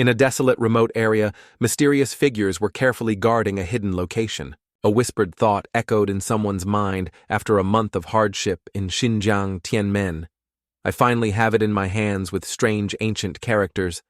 In a desolate remote area, mysterious figures were carefully guarding a hidden location. A whispered thought echoed in someone's mind after a month of hardship in Xinjiang, Tianmen. I finally have it in my hands with strange ancient characters.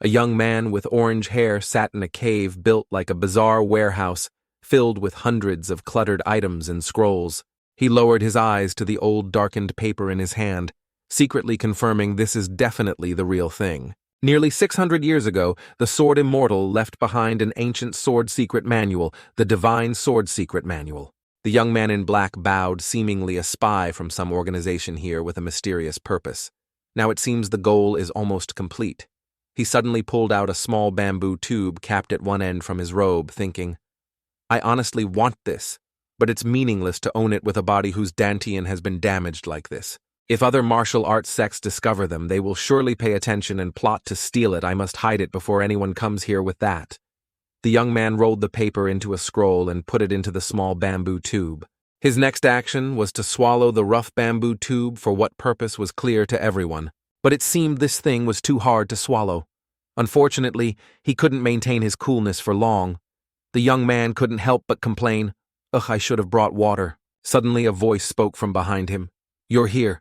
A young man with orange hair sat in a cave built like a bizarre warehouse, filled with hundreds of cluttered items and scrolls. He lowered his eyes to the old darkened paper in his hand, secretly confirming this is definitely the real thing. Nearly 600 years ago, the Sword Immortal left behind an ancient sword secret manual, the Divine Sword Secret Manual. The young man in black bowed, seemingly a spy from some organization here with a mysterious purpose. Now it seems the goal is almost complete. He suddenly pulled out a small bamboo tube capped at one end from his robe, thinking, I honestly want this, but it's meaningless to own it with a body whose dantian has been damaged like this. If other martial arts sects discover them, they will surely pay attention and plot to steal it. I must hide it before anyone comes here with that. The young man rolled the paper into a scroll and put it into the small bamboo tube. His next action was to swallow the rough bamboo tube for what purpose was clear to everyone. But it seemed this thing was too hard to swallow. Unfortunately, he couldn't maintain his coolness for long. The young man couldn't help but complain, Ugh, I should have brought water. Suddenly a voice spoke from behind him. You're here.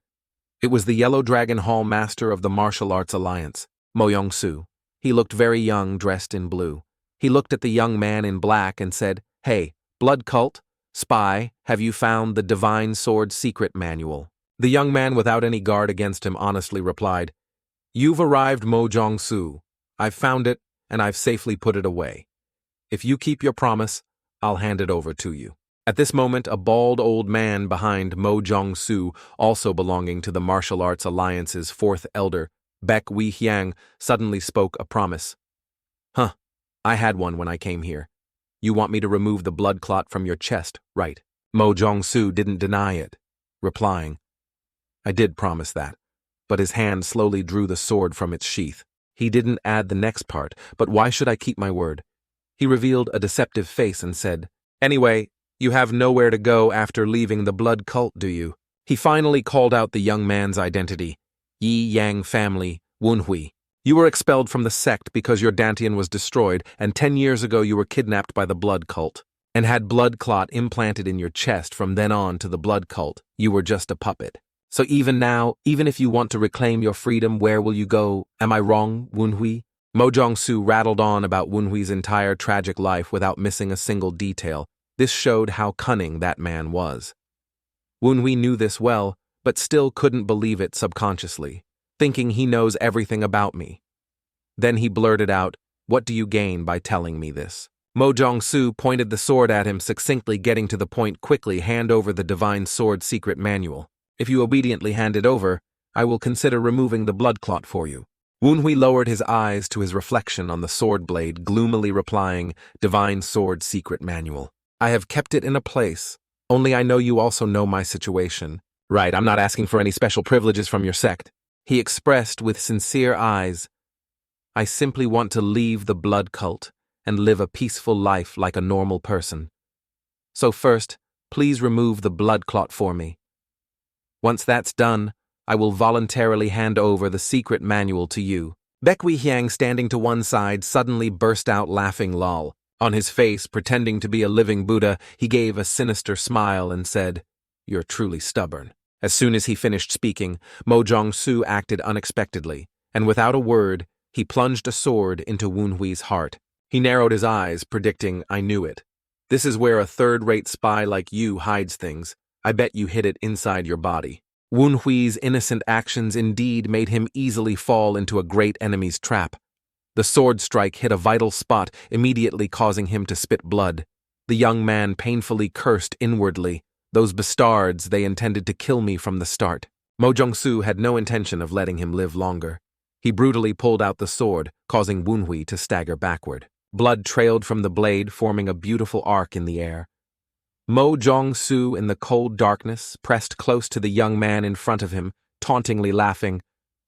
It was the Yellow Dragon Hall Master of the Martial Arts Alliance, Mo Yong-su. He looked very young, dressed in blue. He looked at the young man in black and said, Hey, blood cult, spy, have you found the Divine Sword Secret Manual? The young man, without any guard against him, honestly replied, You've arrived, Mo Jong-su. I've found it, and I've safely put it away. If you keep your promise, I'll hand it over to you. At this moment, a bald old man behind Mo Jong-su, also belonging to the Martial Arts Alliance's fourth elder, Baek Wee-hyang, suddenly spoke a promise. Huh, I had one when I came here. You want me to remove the blood clot from your chest, right? Mo Jong-su didn't deny it, replying, I did promise that, but his hand slowly drew the sword from its sheath. He didn't add the next part, but why should I keep my word? He revealed a deceptive face and said, Anyway, you have nowhere to go after leaving the blood cult, do you? He finally called out the young man's identity. Yi Yang family, Wunhui. You were expelled from the sect because your dantian was destroyed, and 10 years ago you were kidnapped by the blood cult, and had blood clot implanted in your chest. From then on to the blood cult, you were just a puppet. So even now, even if you want to reclaim your freedom, where will you go? Am I wrong, Wunhui? Mo Jong-su rattled on about Wunhui's entire tragic life without missing a single detail. This showed how cunning that man was. Wunhui knew this well, but still couldn't believe it subconsciously, thinking he knows everything about me. Then he blurted out, What do you gain by telling me this? Mo Jong-su pointed the sword at him, succinctly getting to the point quickly. Hand over the Divine Sword Secret Manual. If you obediently hand it over, I will consider removing the blood clot for you. Wunhui lowered his eyes to his reflection on the sword blade, gloomily replying, Divine Sword Secret Manual. I have kept it in a place. Only I know you also know my situation. Right, I'm not asking for any special privileges from your sect. He expressed with sincere eyes, I simply want to leave the blood cult and live a peaceful life like a normal person. So first, please remove the blood clot for me. Once that's done, I will voluntarily hand over the secret manual to you. Baek Wee-hyang, standing to one side, suddenly burst out laughing lol. On his face, pretending to be a living Buddha, he gave a sinister smile and said, You're truly stubborn. As soon as he finished speaking, Mo Jong-su acted unexpectedly, and without a word, he plunged a sword into Wunhui's heart. He narrowed his eyes, predicting, I knew it. This is where a third-rate spy like you hides things. I bet you hid it inside your body. Wunhui's innocent actions indeed made him easily fall into a great enemy's trap. The sword strike hit a vital spot, immediately causing him to spit blood. The young man painfully cursed inwardly. Those bastards, they intended to kill me from the start. Mo Jong-su had no intention of letting him live longer. He brutally pulled out the sword, causing Wunhui to stagger backward. Blood trailed from the blade, forming a beautiful arc in the air. Mo Jong-su, in the cold darkness, pressed close to the young man in front of him, tauntingly laughing,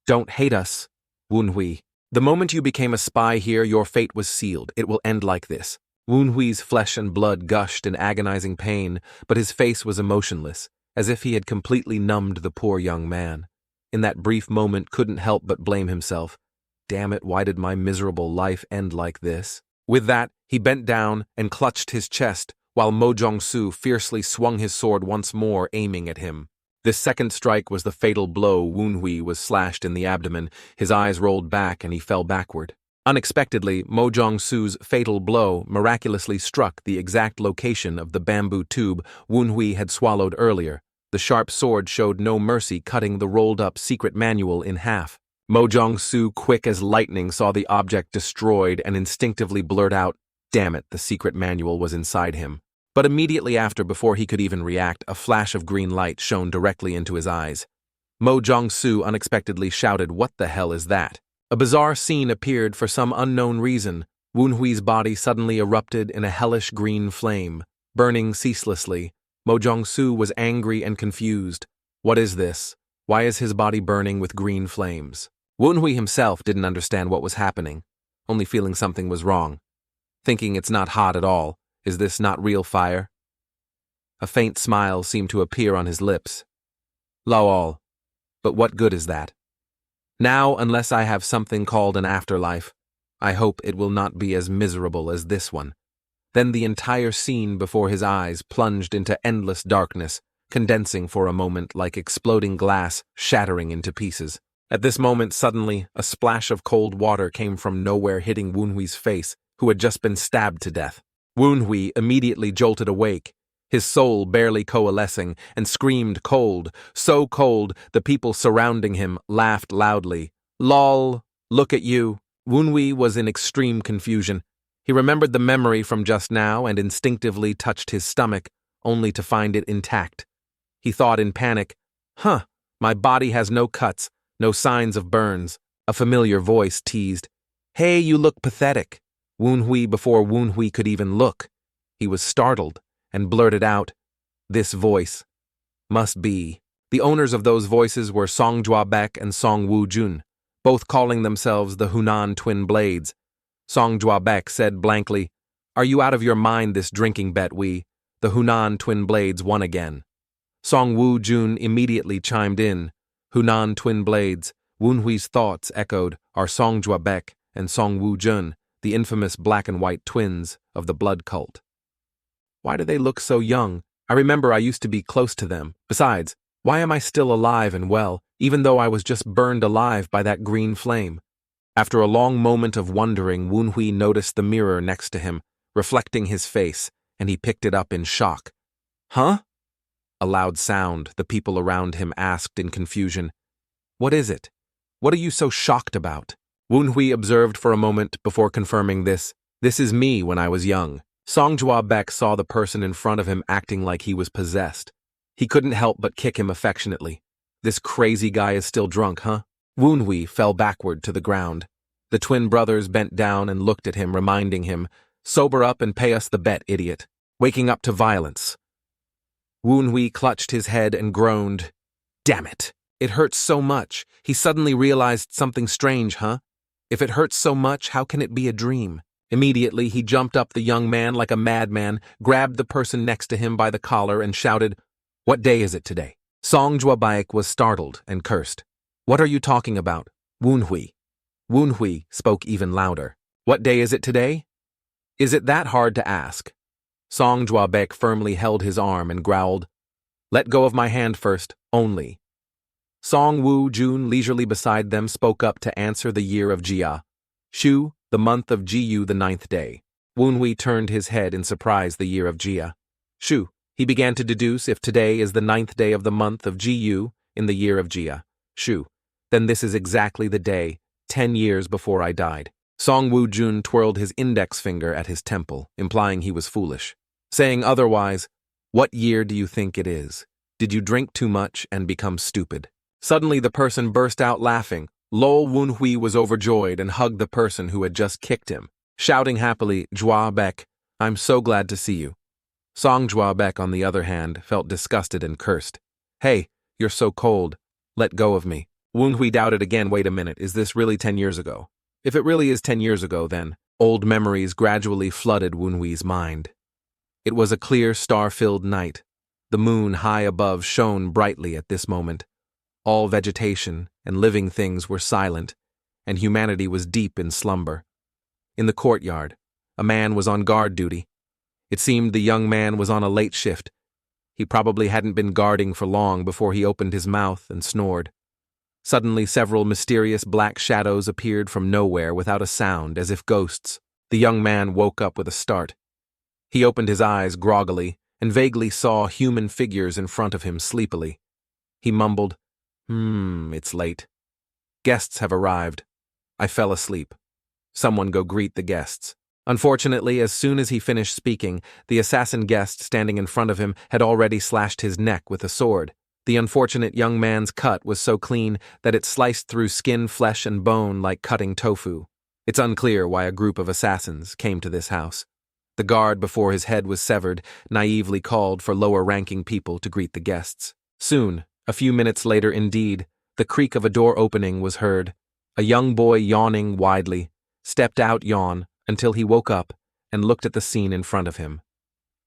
Don't hate us, Wunhui. The moment you became a spy here, your fate was sealed. It will end like this. Wunhui's flesh and blood gushed in agonizing pain, but his face was emotionless, as if he had completely numbed the poor young man. In that brief moment, couldn't help but blame himself. Damn it, why did my miserable life end like this? With that, he bent down and clutched his chest, while Mo Jong-soo fiercely swung his sword once more, aiming at him. This second strike was the fatal blow. Woon-hui was slashed in the abdomen, his eyes rolled back, and he fell backward. Unexpectedly, Mo Jong-soo's fatal blow miraculously struck the exact location of the bamboo tube Woon-hui had swallowed earlier. The sharp sword showed no mercy, cutting the rolled-up secret manual in half. Mo Jong-soo, quick as lightning, saw the object destroyed and instinctively blurted out, "Damn it, the secret manual was inside him." But immediately after, before he could even react, a flash of green light shone directly into his eyes. Mo Jong-soo unexpectedly shouted, "What the hell is that?" A bizarre scene appeared for some unknown reason. Woon-hui's body suddenly erupted in a hellish green flame, burning ceaselessly. Mo Jong-soo was angry and confused. What is this? Why is his body burning with green flames? Woon-hui himself didn't understand what was happening, only feeling something was wrong. Thinking it's not hot at all. Is this not real fire? A faint smile seemed to appear on his lips. Lol. But what good is that? Now, unless I have something called an afterlife, I hope it will not be as miserable as this one. Then the entire scene before his eyes plunged into endless darkness, condensing for a moment like exploding glass shattering into pieces. At this moment, suddenly, a splash of cold water came from nowhere, hitting Woon-hui's face, who had just been stabbed to death. Woon-hui immediately jolted awake, his soul barely coalescing, and screamed cold, so cold the people surrounding him laughed loudly. Lol, look at you. Woon-hui was in extreme confusion. He remembered the memory from just now and instinctively touched his stomach, only to find it intact. He thought in panic, my body has no cuts, no signs of burns. A familiar voice teased, "Hey, you look pathetic." Woon-hui, before Woon-hui could even look, he was startled and blurted out, "This voice must be." The owners of those voices were Song Jua-baek and Song Woo-jun, both calling themselves the Hunan Twin Blades. Song Jua-baek said blankly, "Are you out of your mind this drinking bet? The Hunan Twin Blades, won again." Song Woo-jun immediately chimed in, "Hunan Twin Blades." Woon-hui's thoughts echoed, are Song Jua-baek and Song Woo-jun, the infamous black and white twins of the blood cult. Why do they look so young? I remember I used to be close to them. Besides, why am I still alive and well, even though I was just burned alive by that green flame? After a long moment of wondering, Woon-hui noticed the mirror next to him, reflecting his face, and he picked it up in shock. Huh? A loud sound, the people around him asked in confusion. What is it? What are you so shocked about? Woon-hui observed for a moment before confirming this. This is me when I was young. Song Jua-baek saw the person in front of him acting like he was possessed. He couldn't help but kick him affectionately. This crazy guy is still drunk, huh? Woon-hui fell backward to the ground. The twin brothers bent down and looked at him, reminding him, "Sober up and pay us the bet, idiot." Waking up to violence. Woon-hui clutched his head and groaned. Damn it. It hurts so much. He suddenly realized something strange, huh? If it hurts so much, how can it be a dream? Immediately, he jumped up the young man like a madman, grabbed the person next to him by the collar, and shouted, "What day is it today?" Song Jua-baek was startled and cursed. "What are you talking about, Woon-hui?" Woon-hui spoke even louder. "What day is it today? Is it that hard to ask?" Song Jua-baek firmly held his arm and growled, "Let go of my hand first, only." Song Woo-jun, leisurely beside them, spoke up to answer the year of Jia. Shu, the month of Jiu, the 9th day. Woon-hui turned his head in surprise. The year of Jia. Shu, he began to deduce, if today is the 9th day of the month of Jiu in the year of Jia. Shu, then this is exactly the day, 10 years before I died. Song Woo-jun twirled his index finger at his temple, implying he was foolish. Saying otherwise, "What year do you think it is? Did you drink too much and become stupid?" Suddenly the person burst out laughing. Lol. Woon-hui was overjoyed and hugged the person who had just kicked him, shouting happily, "Jua-baek, I'm so glad to see you." Song Jua-baek, on the other hand, felt disgusted and cursed. "Hey, you're so cold. Let go of me." Woon-hui doubted again. Wait a minute, is this really 10 years ago? If it really is 10 years ago, then old memories gradually flooded Woon-hui's mind. It was a clear, star-filled night. The moon high above shone brightly at this moment. All vegetation and living things were silent, and humanity was deep in slumber. In the courtyard, a man was on guard duty. It seemed the young man was on a late shift. He probably hadn't been guarding for long before he opened his mouth and snored. Suddenly, several mysterious black shadows appeared from nowhere without a sound, as if ghosts. The young man woke up with a start. He opened his eyes groggily and vaguely saw human figures in front of him sleepily. He mumbled, it's late. Guests have arrived. I fell asleep. Someone go greet the guests. Unfortunately, as soon as he finished speaking, the assassin guest standing in front of him had already slashed his neck with a sword. The unfortunate young man's cut was so clean that it sliced through skin, flesh, and bone like cutting tofu. It's unclear why a group of assassins came to this house. The guard before his head was severed naively called for lower-ranking people to greet the guests. Soon, a few minutes later indeed, the creak of a door opening was heard. A young boy yawning widely stepped out until he woke up and looked at the scene in front of him.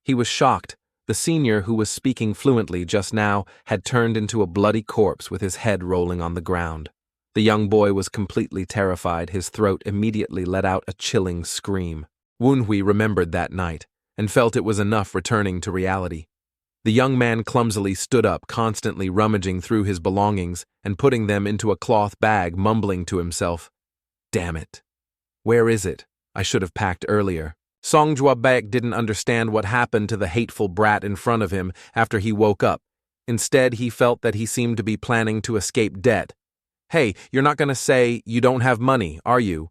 He was shocked. The senior who was speaking fluently just now had turned into a bloody corpse with his head rolling on the ground. The young boy was completely terrified. His throat immediately let out a chilling scream. Wunhui remembered that night and felt it was enough returning to reality. The young man clumsily stood up, constantly rummaging through his belongings and putting them into a cloth bag, mumbling to himself, "Damn it. Where is it? I should have packed earlier." Song Juabek didn't understand what happened to the hateful brat in front of him after he woke up. Instead, he felt that he seemed to be planning to escape debt. "Hey, you're not going to say you don't have money, are you?"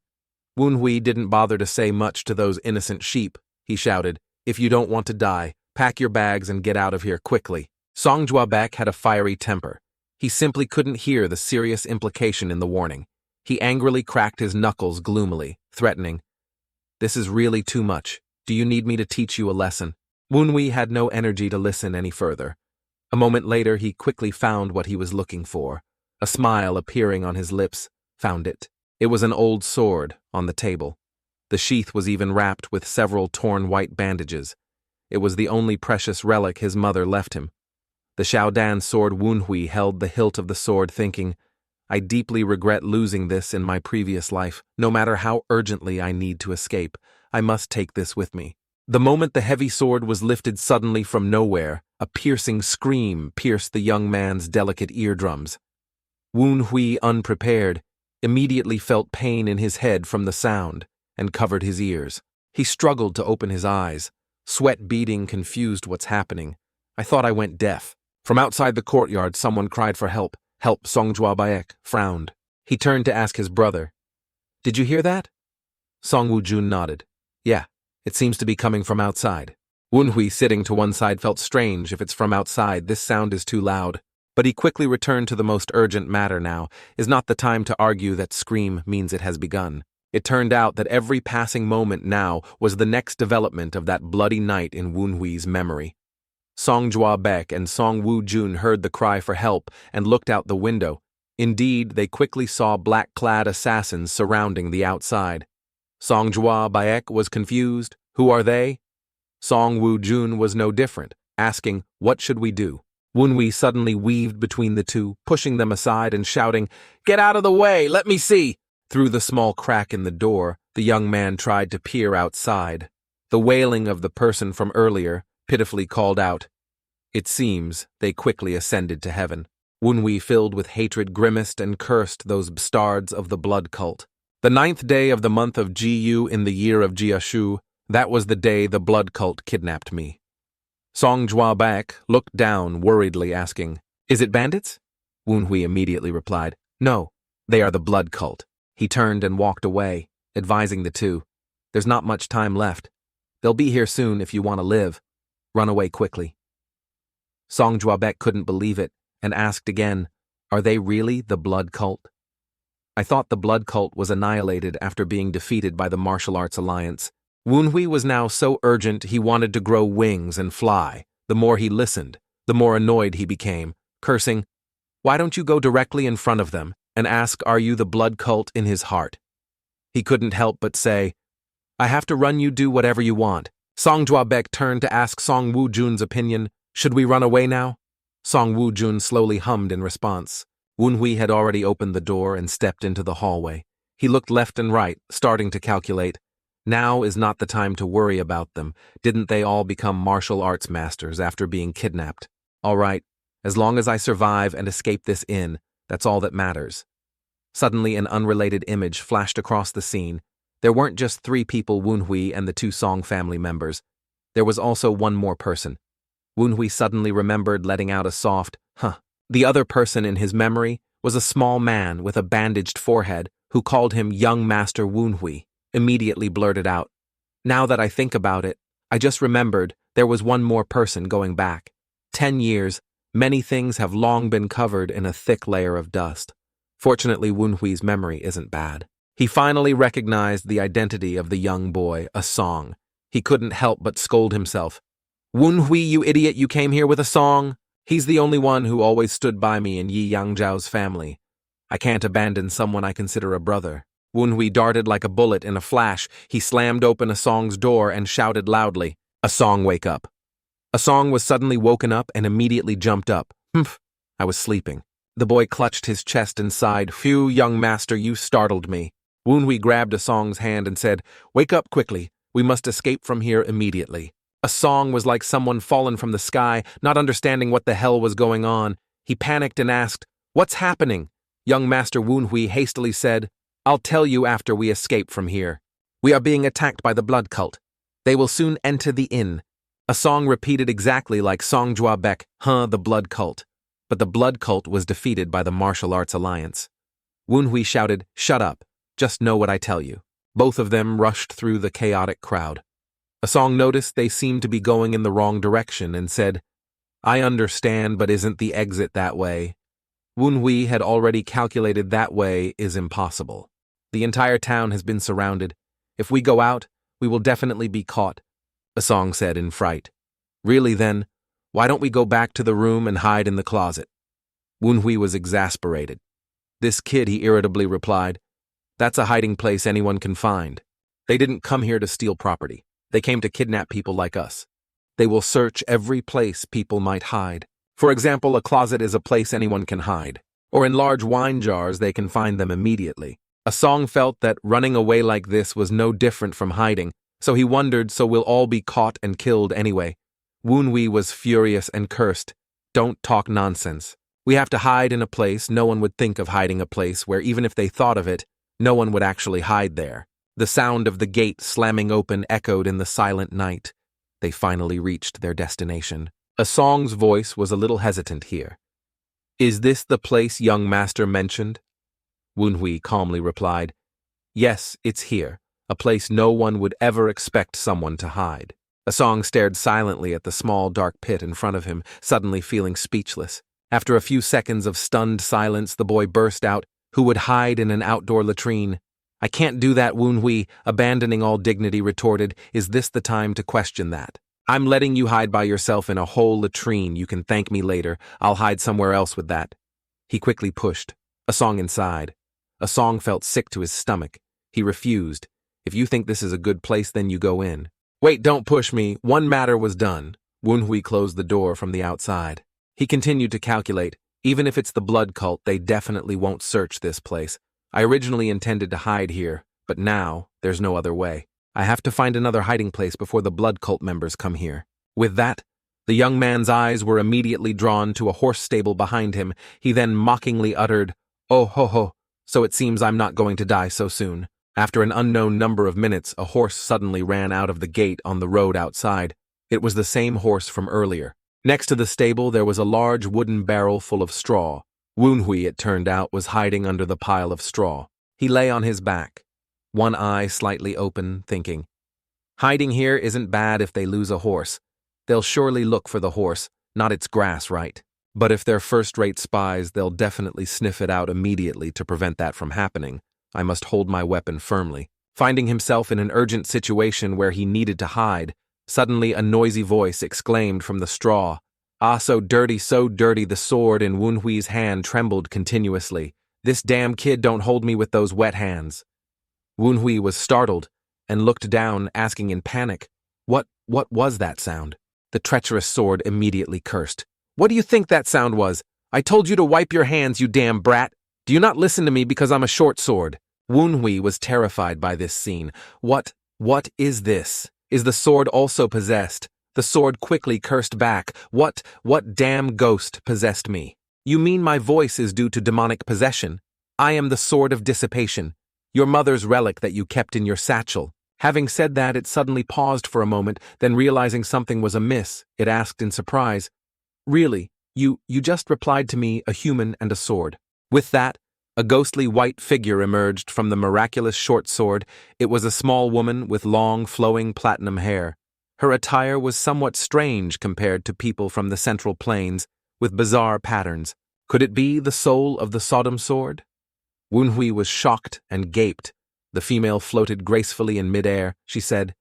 Wunhui didn't bother to say much to those innocent sheep. He shouted, "If you don't want to die, pack your bags and get out of here quickly." Song Juabek had a fiery temper. He simply couldn't hear the serious implication in the warning. He angrily cracked his knuckles gloomily, threatening, "This is really too much. Do you need me to teach you a lesson?" Wunhui had no energy to listen any further. A moment later, he quickly found what he was looking for. A smile appearing on his lips, found it. It was an old sword on the table. The sheath was even wrapped with several torn white bandages. It was the only precious relic his mother left him. The Shaodan sword. Wunhui held the hilt of the sword, thinking, "I deeply regret losing this in my previous life. No matter how urgently I need to escape, I must take this with me." The moment the heavy sword was lifted suddenly from nowhere, a piercing scream pierced the young man's delicate eardrums. Wunhui, unprepared, immediately felt pain in his head from the sound and covered his ears. He struggled to open his eyes. Sweat beading confused what's happening. "I thought I went deaf." From outside the courtyard, someone cried for help. "Help!" Song Juabaek frowned. He turned to ask his brother, "Did you hear that?" Song Wujun nodded. "Yeah, it seems to be coming from outside." Wunhui, sitting to one side, felt strange. If it's from outside, this sound is too loud. But he quickly returned to the most urgent matter. Now is not the time to argue that scream means it has begun. It turned out that every passing moment now was the next development of that bloody night in Wunhui's memory. Song Juabek and Song Wujun heard the cry for help and looked out the window. Indeed, they quickly saw black-clad assassins surrounding the outside. Song Juabek was confused. Who are they? Song Wujun was no different, asking, "What should we do?" Wunhui suddenly weaved between the two, pushing them aside and shouting, "Get out of the way! Let me see!" Through the small crack in the door, the young man tried to peer outside. The wailing of the person from earlier pitifully called out. It seems they quickly ascended to heaven. Wunhui, filled with hatred, grimaced and cursed those bastards of the blood cult. The 9th day of the month of Jiu in the year of Jiashu, that was the day the blood cult kidnapped me. Song Juabek looked down worriedly, asking, "Is it bandits?" Wunhui immediately replied, "No, they are the blood cult." He turned and walked away, advising the two, "There's not much time left. They'll be here soon if you want to live. Run away quickly." Song Juabek couldn't believe it and asked again, "Are they really the blood cult?" "I thought the blood cult was annihilated after being defeated by the martial arts alliance." Wunhui was now so urgent he wanted to grow wings and fly. The more he listened, the more annoyed he became, cursing, "Why don't you go directly in front of them and ask, are you the blood cult in his heart?" He couldn't help but say, "I have to run, you do whatever you want." Song Juabek turned to ask Song Wujun's opinion, "Should we run away now?" Song Wujun slowly hummed in response. Wunhui had already opened the door and stepped into the hallway. He looked left and right, starting to calculate. Now is not the time to worry about them. Didn't they all become martial arts masters after being kidnapped? All right, as long as I survive and escape this inn, that's all that matters. Suddenly, an unrelated image flashed across the scene. There weren't just 3 people, Woonhui and the 2 Song family members. There was also one more person. Woonhui suddenly remembered, letting out a soft, huh. The other person in his memory was a small man with a bandaged forehead who called him Young Master Woonhui, immediately blurted out. Now that I think about it, I just remembered there was one more person going back. 10 years, many things have long been covered in a thick layer of dust. Fortunately, Woonhui's memory isn't bad. He finally recognized the identity of the young boy, a song. He couldn't help but scold himself. Woonhui, you idiot, you came here with a song? He's the only one who always stood by me in Yi Yangzhao's family. I can't abandon someone I consider a brother. Woonhui darted like a bullet in a flash. He slammed open a song's door and shouted loudly, "A song, wake up." A song was suddenly woken up and immediately jumped up. Humph, I was sleeping. The boy clutched his chest and sighed, "Phew, young master, you startled me." Woonhui grabbed a song's hand and said, "Wake up quickly. We must escape from here immediately." A song was like someone fallen from the sky, not understanding what the hell was going on. He panicked and asked, "What's happening?" Young Master Woonhui hastily said, "I'll tell you after we escape from here. We are being attacked by the blood cult. They will soon enter the inn." A song repeated exactly like Song Jua Bek, the blood cult. But the blood cult was defeated by the martial arts alliance. Woonhui shouted, "Shut up. Just know what I tell you." Both of them rushed through the chaotic crowd. A song noticed they seemed to be going in the wrong direction and said, "I understand, but isn't the exit that way?" Woonhui had already calculated that way is impossible. The entire town has been surrounded. If we go out, we will definitely be caught, a song said in fright. Really then, why don't we go back to the room and hide in the closet? Woonhui was exasperated. This kid, he irritably replied, that's a hiding place anyone can find. They didn't come here to steal property. They came to kidnap people like us. They will search every place people might hide. For example, a closet is a place anyone can hide. Or in large wine jars, they can find them immediately. A song felt that running away like this was no different from hiding, so he wondered, so we'll all be caught and killed anyway. Woonhui was furious and cursed. Don't talk nonsense. We have to hide in a place no one would think of hiding, a place where even if they thought of it, no one would actually hide there. The sound of the gate slamming open echoed in the silent night. They finally reached their destination. A song's voice was a little hesitant here. Is this the place young master mentioned? Woonhui calmly replied, yes, it's here, a place no one would ever expect someone to hide. A song stared silently at the small dark pit in front of him, suddenly feeling speechless. After a few seconds of stunned silence, the boy burst out, who would hide in an outdoor latrine? I can't do that, Woonhui, abandoning all dignity, retorted. Is this the time to question that? I'm letting you hide by yourself in a whole latrine. You can thank me later. I'll hide somewhere else with that. He quickly pushed. A song inside. A song felt sick to his stomach. He refused. If you think this is a good place, then you go in. Wait, don't push me. One matter was done. Woonhui closed the door from the outside. He continued to calculate. Even if it's the blood cult, they definitely won't search this place. I originally intended to hide here, but now there's no other way. I have to find another hiding place before the blood cult members come here. With that, the young man's eyes were immediately drawn to a horse stable behind him. He then mockingly uttered, "Oh ho ho, so it seems I'm not going to die so soon." After an unknown number of minutes, a horse suddenly ran out of the gate on the road outside. It was the same horse from earlier. Next to the stable, there was a large wooden barrel full of straw. Woonhui, it turned out, was hiding under the pile of straw. He lay on his back, one eye slightly open, thinking, hiding here isn't bad if they lose a horse. They'll surely look for the horse, not its grass, right? But if they're first-rate spies, they'll definitely sniff it out immediately to prevent that from happening. I must hold my weapon firmly. Finding himself in an urgent situation where he needed to hide, suddenly a noisy voice exclaimed from the straw, "Ah, so dirty, so dirty." The sword in Woonhui's hand trembled continuously. "This damn kid don't hold me with those wet hands." Woonhui was startled and looked down, asking in panic, What was that sound? The treacherous sword immediately cursed. "What do you think that sound was? I told you to wipe your hands, you damn brat. Do you not listen to me because I'm a short sword?" Woonhui was terrified by this scene. What is this? Is the sword also possessed? The sword quickly cursed back. What damn ghost possessed me? You mean my voice is due to demonic possession? I am the sword of dissipation, your mother's relic that you kept in your satchel. Having said that, it suddenly paused for a moment, then realizing something was amiss, it asked in surprise, "Really, you just replied to me, a human and a sword." With that, a ghostly white figure emerged from the miraculous short sword. It was a small woman with long, flowing platinum hair. Her attire was somewhat strange compared to people from the Central Plains, with bizarre patterns. Could it be the soul of the Sodom sword? Woonhui was shocked and gaped. The female floated gracefully in midair. She said,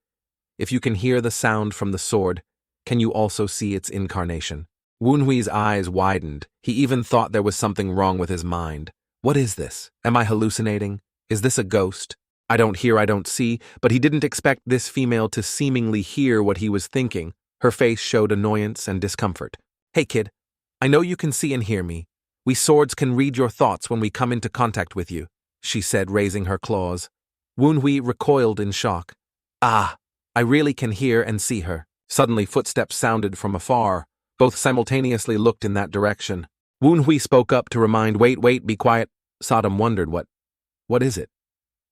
"If you can hear the sound from the sword, can you also see its incarnation?" Woonhui's eyes widened. He even thought there was something wrong with his mind. What is this? Am I hallucinating? Is this a ghost? I don't hear, I don't see, but he didn't expect this female to seemingly hear what he was thinking. Her face showed annoyance and discomfort. "Hey kid, I know you can see and hear me. We swords can read your thoughts when we come into contact with you," she said, raising her claws. Woonhui recoiled in shock. "Ah, I really can hear and see her." Suddenly footsteps sounded from afar. Both simultaneously looked in that direction. Woonhui spoke up to remind, wait, be quiet." Sodom wondered, what is it?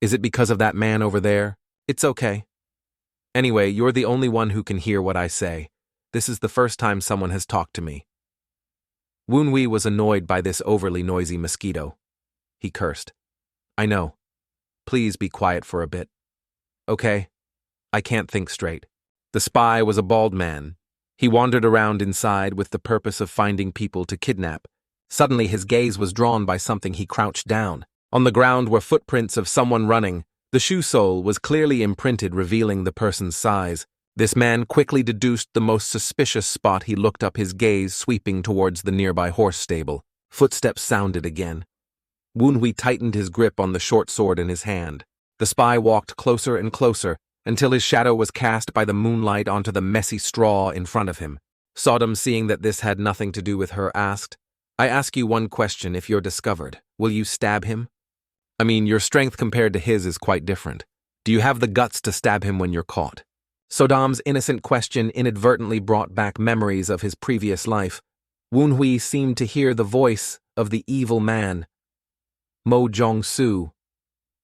Is it because of that man over there? It's okay. Anyway, you're the only one who can hear what I say. This is the first time someone has talked to me. Woonhui was annoyed by this overly noisy mosquito. He cursed. "I know. Please be quiet for a bit." "Okay. I can't think straight." The spy was a bald man. He wandered around inside with the purpose of finding people to kidnap. Suddenly his gaze was drawn by something. He crouched down. On the ground were footprints of someone running. The shoe sole was clearly imprinted, revealing the person's size. This man quickly deduced the most suspicious spot. He looked up, his gaze sweeping towards the nearby horse stable. Footsteps sounded again. Woonhui tightened his grip on the short sword in his hand. The spy walked closer and closer, until his shadow was cast by the moonlight onto the messy straw in front of him. Sodom, seeing that this had nothing to do with her, asked, "I ask you one question. If you're discovered, will you stab him? I mean, your strength compared to his is quite different. Do you have the guts to stab him when you're caught?" Sodom's innocent question inadvertently brought back memories of his previous life. Woonhui seemed to hear the voice of the evil man. "Mo Jong-soo.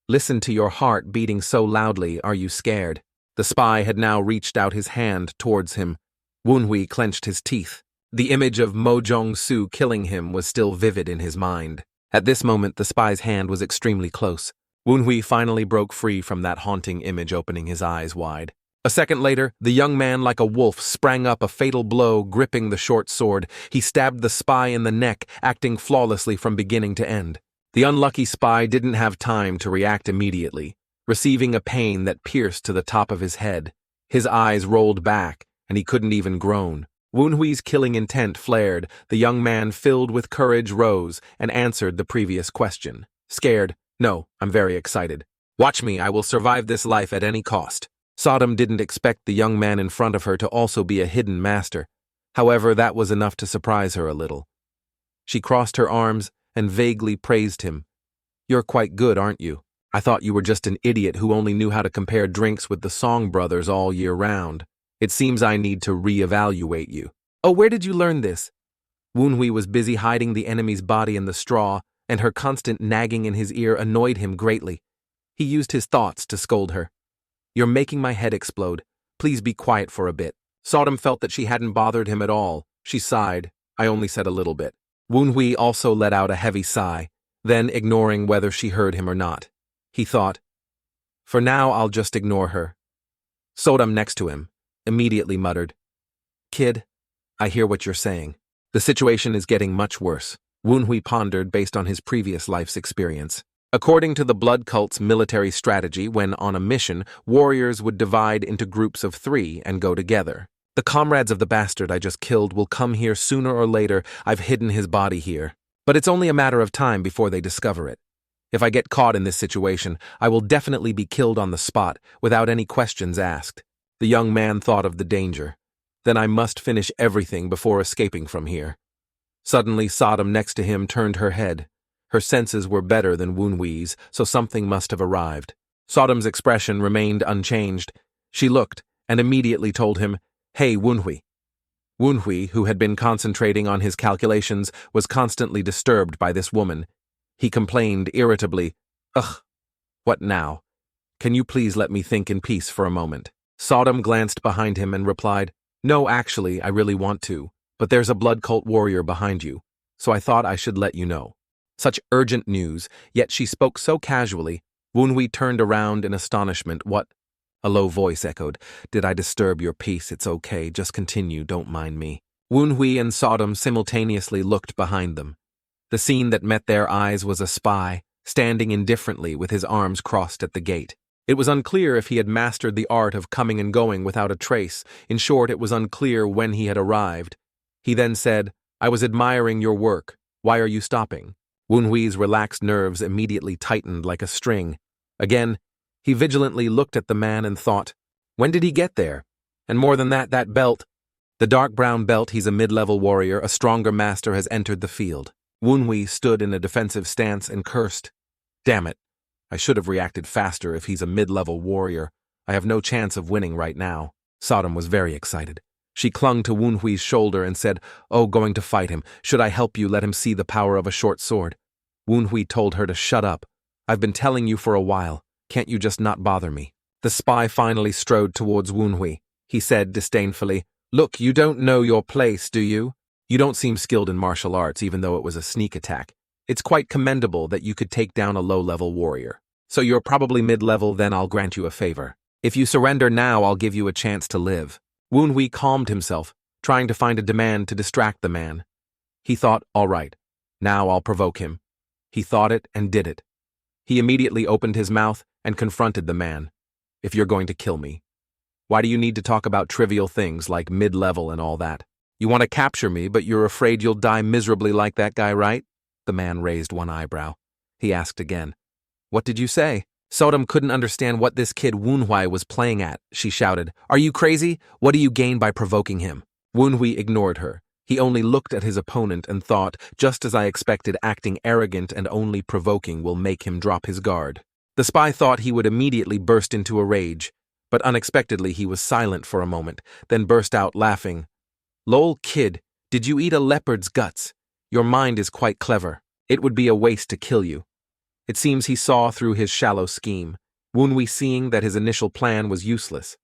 Listen to your heart beating so loudly. Are you scared?" The spy had now reached out his hand towards him. Woonhui clenched his teeth. The image of Mo Jong-soo killing him was still vivid in his mind. At this moment, the spy's hand was extremely close. Woonhui finally broke free from that haunting image, opening his eyes wide. A second later, the young man, like a wolf, sprang up, a fatal blow gripping the short sword. He stabbed the spy in the neck, acting flawlessly from beginning to end. The unlucky spy didn't have time to react immediately, receiving a pain that pierced to the top of his head. His eyes rolled back, and he couldn't even groan. Woonhui's killing intent flared. The young man, filled with courage, rose and answered the previous question. "Scared? No, I'm very excited. Watch me, I will survive this life at any cost." Sodom didn't expect the young man in front of her to also be a hidden master. However, that was enough to surprise her a little. She crossed her arms and vaguely praised him. "You're quite good, aren't you? I thought you were just an idiot who only knew how to compare drinks with the Song Brothers all year round. It seems I need to re-evaluate you." "Oh, where did you learn this?" Woonhui was busy hiding the enemy's body in the straw, and her constant nagging in his ear annoyed him greatly. He used his thoughts to scold her. "You're making my head explode. Please be quiet for a bit." Sodom felt that she hadn't bothered him at all. She sighed. "I only said a little bit." Woonhui also let out a heavy sigh, then ignoring whether she heard him or not. He thought, "For now, I'll just ignore her." Sodom, next to him, immediately muttered, "Kid, I hear what you're saying. The situation is getting much worse." Woonhui pondered based on his previous life's experience. According to the blood cult's military strategy, when on a mission, warriors would divide into groups of 3 and go together. "The comrades of the bastard I just killed will come here sooner or later. I've hidden his body here. But it's only a matter of time before they discover it. If I get caught in this situation, I will definitely be killed on the spot, without any questions asked." The young man thought of the danger. "Then I must finish everything before escaping from here." Suddenly, Sodom next to him turned her head. Her senses were better than Woonhui's, so something must have arrived. Sodom's expression remained unchanged. She looked and immediately told him, "Hey, Woonhui." Woonhui, who had been concentrating on his calculations, was constantly disturbed by this woman. He complained irritably, "Ugh, what now? Can you please let me think in peace for a moment?" Sodom glanced behind him and replied, "No, actually, I really want to, but there's a blood cult warrior behind you, so I thought I should let you know." Such urgent news, yet she spoke so casually. Woonhui turned around in astonishment. "What?" A low voice echoed, "Did I disturb your peace? It's okay, just continue, don't mind me." Woonhui and Sodom simultaneously looked behind them. The scene that met their eyes was a spy, standing indifferently with his arms crossed at the gate. It was unclear if he had mastered the art of coming and going without a trace. In short, it was unclear when he had arrived. He then said, "I was admiring your work. Why are you stopping?" Woonhui's relaxed nerves immediately tightened like a string. Again, he vigilantly looked at the man and thought, when did he get there? And more than that, that belt. The dark brown belt, he's a mid-level warrior, a stronger master has entered the field. Woonhui stood in a defensive stance and cursed. Damn it. I should have reacted faster. If he's a mid-level warrior, I have no chance of winning right now. Sodom was very excited. She clung to Woonhui's shoulder and said, "Oh, going to fight him. Should I help you let him see the power of a short sword?" Woonhui told her to shut up. "I've been telling you for a while. Can't you just not bother me?" The spy finally strode towards Woonhui. He said disdainfully, "Look, you don't know your place, do you? You don't seem skilled in martial arts, even though it was a sneak attack. It's quite commendable that you could take down a low-level warrior. So you're probably mid-level, then I'll grant you a favor. If you surrender now, I'll give you a chance to live." Woonhui calmed himself, trying to find a demand to distract the man. He thought, all right, now I'll provoke him. He thought it and did it. He immediately opened his mouth and confronted the man. "If you're going to kill me, why do you need to talk about trivial things like mid-level and all that? You want to capture me, but you're afraid you'll die miserably like that guy, right?" The man raised one eyebrow. He asked again, "What did you say?" Sodom couldn't understand what this kid Woonhui was playing at. She shouted, "Are you crazy? What do you gain by provoking him?" Woonhui ignored her. He only looked at his opponent and thought, just as I expected, acting arrogant and only provoking will make him drop his guard. The spy thought he would immediately burst into a rage, but unexpectedly he was silent for a moment, then burst out laughing. "Lol, kid, did you eat a leopard's guts? Your mind is quite clever. It would be a waste to kill you." It seems he saw through his shallow scheme, Woonhui seeing that his initial plan was useless.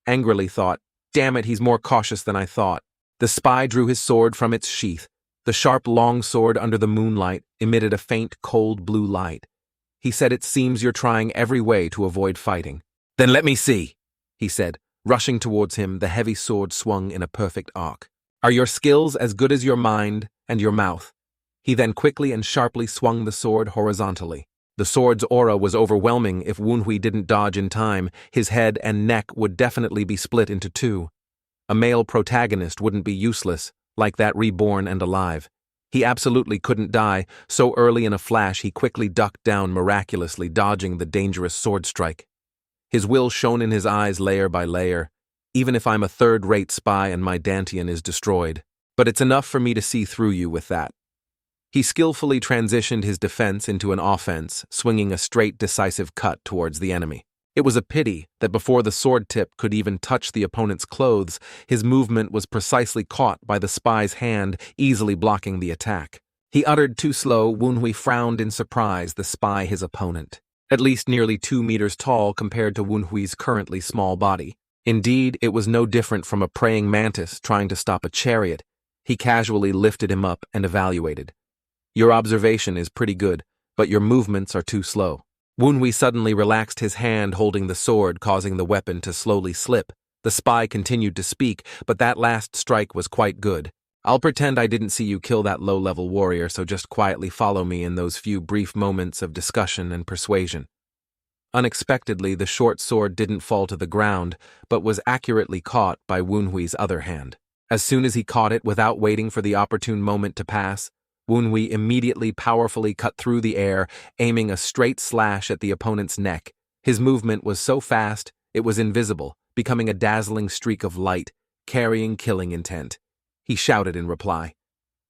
Angrily thought, "Damn it, he's more cautious than I thought." The spy drew his sword from its sheath. The sharp long sword under the moonlight emitted a faint cold blue light. He said, "It seems you're trying every way to avoid fighting." "Then let me see," he said, rushing towards him, the heavy sword swung in a perfect arc. "Are your skills as good as your mind and your mouth?" He then quickly and sharply swung the sword horizontally. The sword's aura was overwhelming. If Woonhui didn't dodge in time, his head and neck would definitely be split into two. A male protagonist wouldn't be useless, like that reborn and alive. He absolutely couldn't die. So early in a flash, he quickly ducked down miraculously, dodging the dangerous sword strike. His will shone in his eyes layer by layer. Even if I'm a third-rate spy and my Dantian is destroyed. But it's enough for me to see through you with that. He skillfully transitioned his defense into an offense, swinging a straight, decisive cut towards the enemy. It was a pity that before the sword tip could even touch the opponent's clothes, his movement was precisely caught by the spy's hand, easily blocking the attack. He uttered, "Too slow." Woonhui frowned in surprise, the spy his opponent. At least nearly 2 meters tall compared to Woonhui's currently small body. Indeed, it was no different from a praying mantis trying to stop a chariot. He casually lifted him up and evaluated. "Your observation is pretty good, but your movements are too slow." Woonhui suddenly relaxed his hand holding the sword, causing the weapon to slowly slip. The spy continued to speak, but that last strike was quite good. "I'll pretend I didn't see you kill that low-level warrior, so just quietly follow me in those few brief moments of discussion and persuasion." Unexpectedly, the short sword didn't fall to the ground, but was accurately caught by Woonhui's other hand. As soon as he caught it, without waiting for the opportune moment to pass, Woonhui immediately powerfully cut through the air, aiming a straight slash at the opponent's neck. His movement was so fast, it was invisible, becoming a dazzling streak of light, carrying killing intent. He shouted in reply,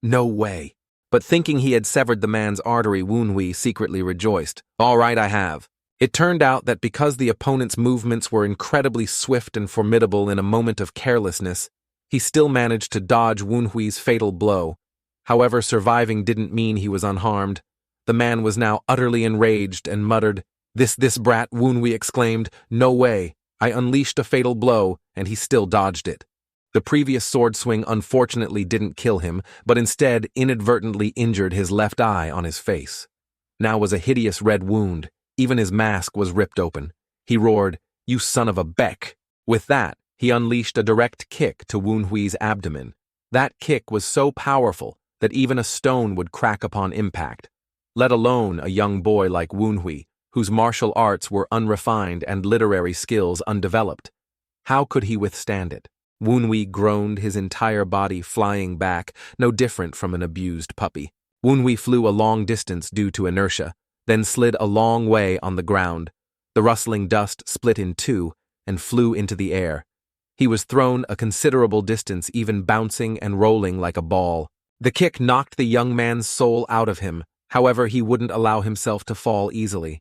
"No way!" But thinking he had severed the man's artery, Woonhui secretly rejoiced. All right, I have. It turned out that because the opponent's movements were incredibly swift and formidable in a moment of carelessness, he still managed to dodge Woonhui's fatal blow. However, surviving didn't mean he was unharmed. The man was now utterly enraged and muttered, This brat, Woonhui exclaimed. No way. I unleashed a fatal blow, and he still dodged it. The previous sword swing unfortunately didn't kill him, but instead inadvertently injured his left eye on his face. Now was a hideous red wound. Even his mask was ripped open. He roared, You son of a beck! With that, he unleashed a direct kick to Woonhui's abdomen. That kick was so powerful that even a stone would crack upon impact, let alone a young boy like Woonhui, whose martial arts were unrefined and literary skills undeveloped. How could he withstand it? Woonhui groaned, his entire body flying back, no different from an abused puppy. Woonhui flew a long distance due to inertia, then slid a long way on the ground. The rustling dust split in two and flew into the air. He was thrown a considerable distance, even bouncing and rolling like a ball. The kick knocked the young man's soul out of him. However, he wouldn't allow himself to fall easily.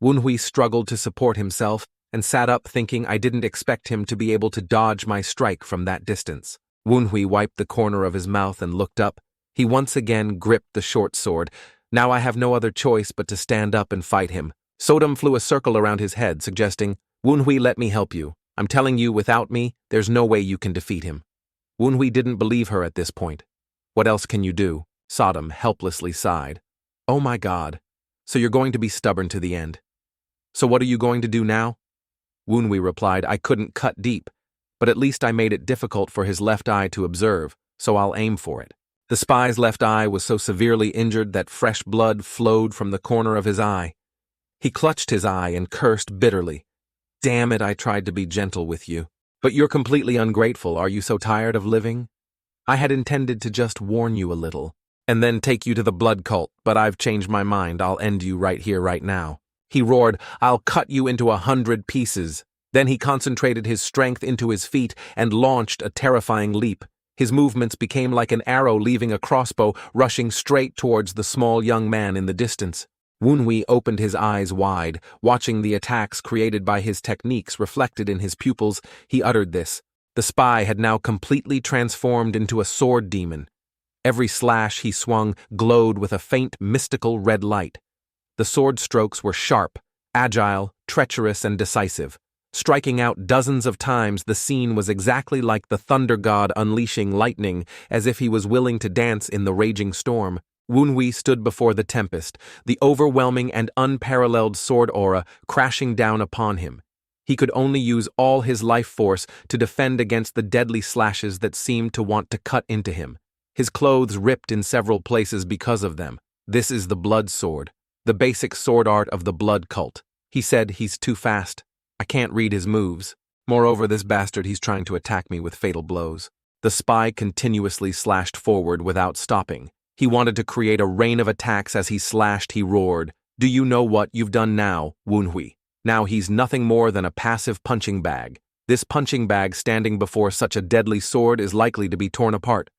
Woonhui struggled to support himself and sat up, thinking I didn't expect him to be able to dodge my strike from that distance. Woonhui wiped the corner of his mouth and looked up. He once again gripped the short sword. Now I have no other choice but to stand up and fight him. Sodom flew a circle around his head, suggesting, Woonhui, let me help you. I'm telling you, without me, there's no way you can defeat him. Woonhui didn't believe her at this point. What else can you do? Sodom helplessly sighed. Oh my God. So you're going to be stubborn to the end. So what are you going to do now? Woonhui replied, I couldn't cut deep, but at least I made it difficult for his left eye to observe, so I'll aim for it. The spy's left eye was so severely injured that fresh blood flowed from the corner of his eye. He clutched his eye and cursed bitterly. Damn it, I tried to be gentle with you. But you're completely ungrateful. Are you so tired of living? I had intended to just warn you a little, and then take you to the blood cult, but I've changed my mind. I'll end you right here, right now. He roared, I'll cut you into 100 pieces. Then he concentrated his strength into his feet and launched a terrifying leap. His movements became like an arrow leaving a crossbow, rushing straight towards the small young man in the distance. Woonhui opened his eyes wide, watching the attacks created by his techniques reflected in his pupils. He uttered this. The spy had now completely transformed into a sword demon. Every slash he swung glowed with a faint, mystical red light. The sword strokes were sharp, agile, treacherous, and decisive. Striking out dozens of times, the scene was exactly like the thunder god unleashing lightning, as if he was willing to dance in the raging storm. Woonhui stood before the tempest, the overwhelming and unparalleled sword aura crashing down upon him. He could only use all his life force to defend against the deadly slashes that seemed to want to cut into him. His clothes ripped in several places because of them. This is the blood sword, the basic sword art of the blood cult. He said, he's too fast. I can't read his moves. Moreover, this bastard, he's trying to attack me with fatal blows. The spy continuously slashed forward without stopping. He wanted to create a rain of attacks. As he slashed, he roared, Do you know what you've done now, Woonhui? Now he's nothing more than a passive punching bag. This punching bag standing before such a deadly sword is likely to be torn apart.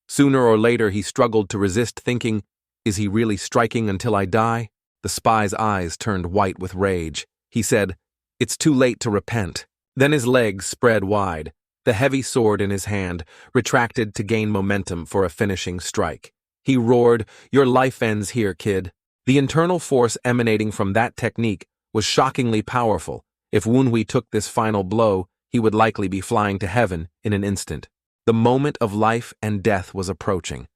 Sooner or later he struggled to resist, thinking, Is he really striking until I die? The spy's eyes turned white with rage. He said, It's too late to repent. Then his legs spread wide. The heavy sword in his hand retracted to gain momentum for a finishing strike. He roared, Your life ends here, kid. The internal force emanating from that technique was shockingly powerful. If Woonhui took this final blow, he would likely be flying to heaven in an instant. The moment of life and death was approaching.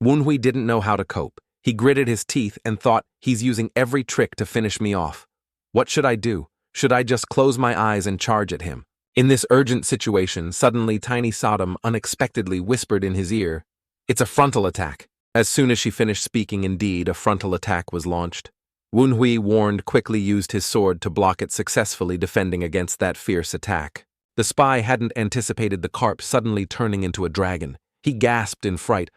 Woonhui didn't know how to cope. He gritted his teeth and thought, He's using every trick to finish me off. What should I do? Should I just close my eyes and charge at him? In this urgent situation, suddenly Tiny Sodom unexpectedly whispered in his ear, It's a frontal attack. As soon as she finished speaking, indeed, a frontal attack was launched. Woonhui, warned, quickly used his sword to block it, successfully defending against that fierce attack. The spy hadn't anticipated the carp suddenly turning into a dragon. He gasped in fright.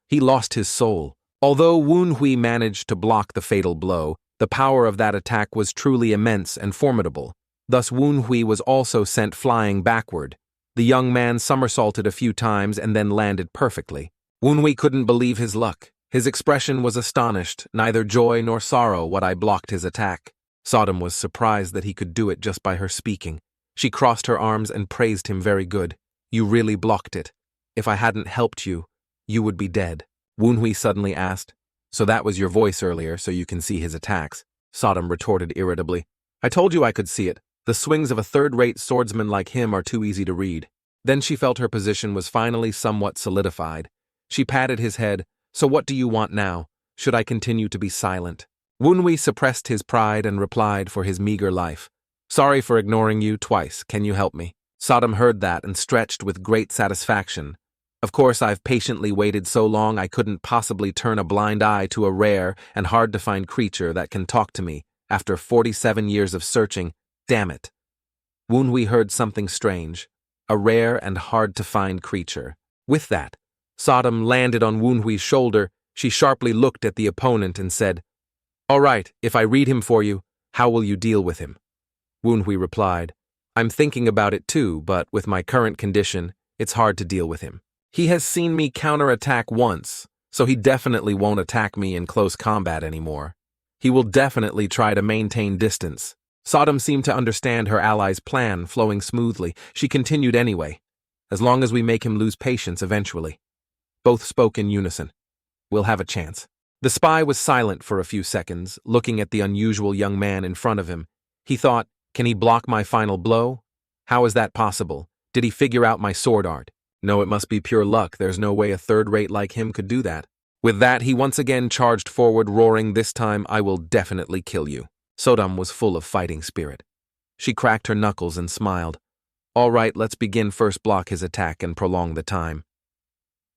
He lost his soul. Although Woonhui managed to block the fatal blow, the power of that attack was truly immense and formidable. Thus Woonhui was also sent flying backward. The young man somersaulted a few times and then landed perfectly. Woonhui couldn't believe his luck. His expression was astonished, neither joy nor sorrow what I blocked his attack. Sodom was surprised that he could do it just by her speaking. She crossed her arms and praised him very good. You really blocked it. If I hadn't helped you, you would be dead. Woonhui suddenly asked. So that was your voice earlier, so you can see his attacks. Sodom retorted irritably. I told you I could see it. The swings of a third-rate swordsman like him are too easy to read. Then she felt her position was finally somewhat solidified. She patted his head. So what do you want now? Should I continue to be silent? Woonhui suppressed his pride and replied for his meager life. Sorry for ignoring you twice. Can you help me? Sodom heard that and stretched with great satisfaction. Of course, I've patiently waited so long I couldn't possibly turn a blind eye to a rare and hard-to-find creature that can talk to me after 47 years of searching. Damn it. Woonhui heard something strange. A rare and hard-to-find creature. With that, Sodom landed on Woonhui's shoulder. She sharply looked at the opponent and said, All right, if I read him for you, how will you deal with him? Woonhui replied, I'm thinking about it too, but with my current condition, it's hard to deal with him. He has seen me counterattack once, so he definitely won't attack me in close combat anymore. He will definitely try to maintain distance. Sodom seemed to understand her ally's plan, flowing smoothly. She continued anyway, as long as we make him lose patience eventually. Both spoke in unison. We'll have a chance. The spy was silent for a few seconds, looking at the unusual young man in front of him. He thought, can he block my final blow? How is that possible? Did he figure out my sword art? No, it must be pure luck. There's no way a third-rate like him could do that. With that, he once again charged forward, roaring, This time I will definitely kill you. Sodom was full of fighting spirit. She cracked her knuckles and smiled. All right, let's begin. First block his attack and prolong the time.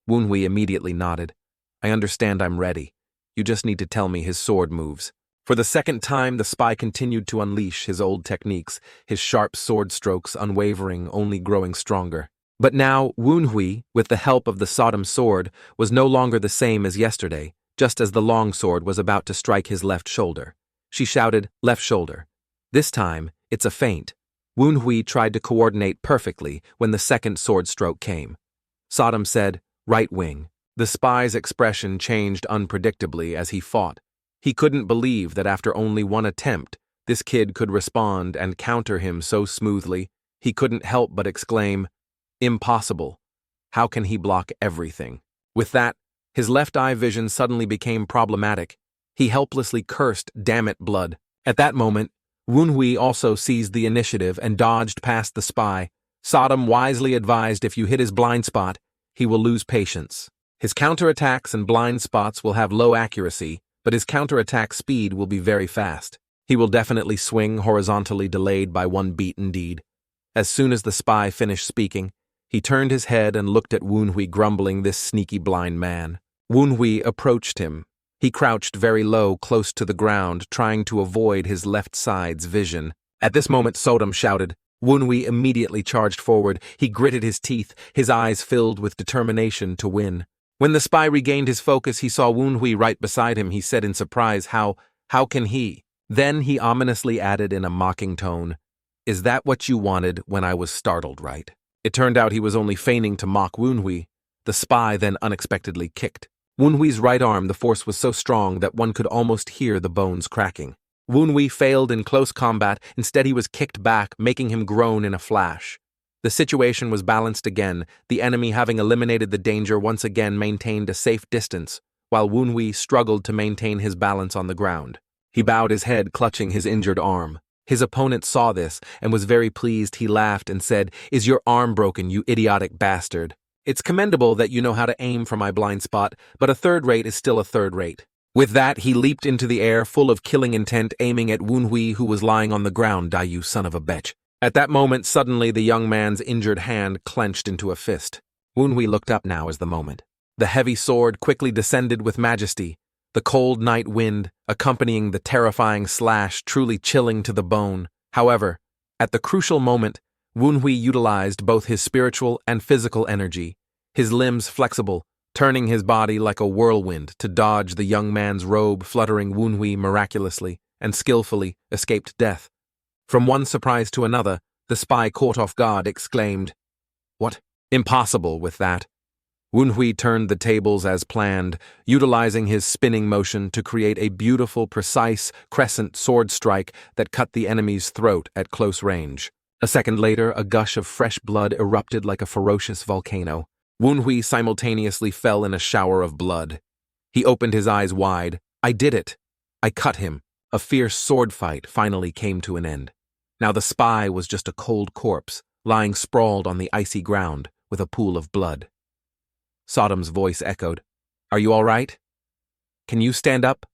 Woonhui immediately nodded. I understand, I'm ready. You just need to tell me his sword moves. For the second time, the spy continued to unleash his old techniques, his sharp sword strokes unwavering, only growing stronger. But now, Woonhui, with the help of the Sodom sword, was no longer the same as yesterday, just as the long sword was about to strike his left shoulder. She shouted, Left shoulder. This time, it's a feint. Woonhui tried to coordinate perfectly when the second sword stroke came. Sodom said, Right wing. The spy's expression changed unpredictably as he fought. He couldn't believe that after only one attempt, this kid could respond and counter him so smoothly. He couldn't help but exclaim, Impossible. How can he block everything? With that, his left eye vision suddenly became problematic. He helplessly cursed, Damn it, blood. At that moment, Woonhui also seized the initiative and dodged past the spy. Sodom wisely advised if you hit his blind spot, he will lose patience. His counterattacks and blind spots will have low accuracy, but his counterattack speed will be very fast. He will definitely swing horizontally delayed by one beat indeed. As soon as the spy finished speaking, he turned his head and looked at Woonhui, grumbling, This sneaky blind man. Woonhui approached him. He crouched very low, close to the ground, trying to avoid his left side's vision. At this moment, Sodom shouted. Woonhui immediately charged forward. He gritted his teeth, his eyes filled with determination to win. When the spy regained his focus, he saw Woonhui right beside him. He said in surprise, How can he? Then he ominously added in a mocking tone, Is that what you wanted when I was startled, right? It turned out he was only feigning to mock Woonhui. The spy then unexpectedly kicked. Woonhui's right arm, the force was so strong that one could almost hear the bones cracking. Woonhui failed in close combat. Instead, he was kicked back, making him groan in a flash. The situation was balanced again. The enemy, having eliminated the danger, once again maintained a safe distance, while Woonhui struggled to maintain his balance on the ground. He bowed his head, clutching his injured arm. His opponent saw this and was very pleased. He laughed and said, Is your arm broken, you idiotic bastard? It's commendable that you know how to aim for my blind spot, but a third rate is still a third rate. With that, he leaped into the air, full of killing intent, aiming at Woonhui, who was lying on the ground. Die, you son of a bitch. At that moment, suddenly the young man's injured hand clenched into a fist. Woonhui looked up. Now is the moment. The heavy sword quickly descended with majesty, the cold night wind accompanying the terrifying slash, truly chilling to the bone. However, at the crucial moment, Woonhui utilized both his spiritual and physical energy, his limbs flexible, turning his body like a whirlwind to dodge the young man's robe, fluttering. Woonhui miraculously and skillfully escaped death. From one surprise to another, the spy, caught off guard, exclaimed, What? Impossible with that. Wunhui turned the tables as planned, utilizing his spinning motion to create a beautiful, precise crescent sword strike that cut the enemy's throat at close range. A second later, a gush of fresh blood erupted like a ferocious volcano. Wunhui simultaneously fell in a shower of blood. He opened his eyes wide. I did it. I cut him. A fierce sword fight finally came to an end. Now the spy was just a cold corpse, lying sprawled on the icy ground with a pool of blood. Sodom's voice echoed. Are you all right? Can you stand up?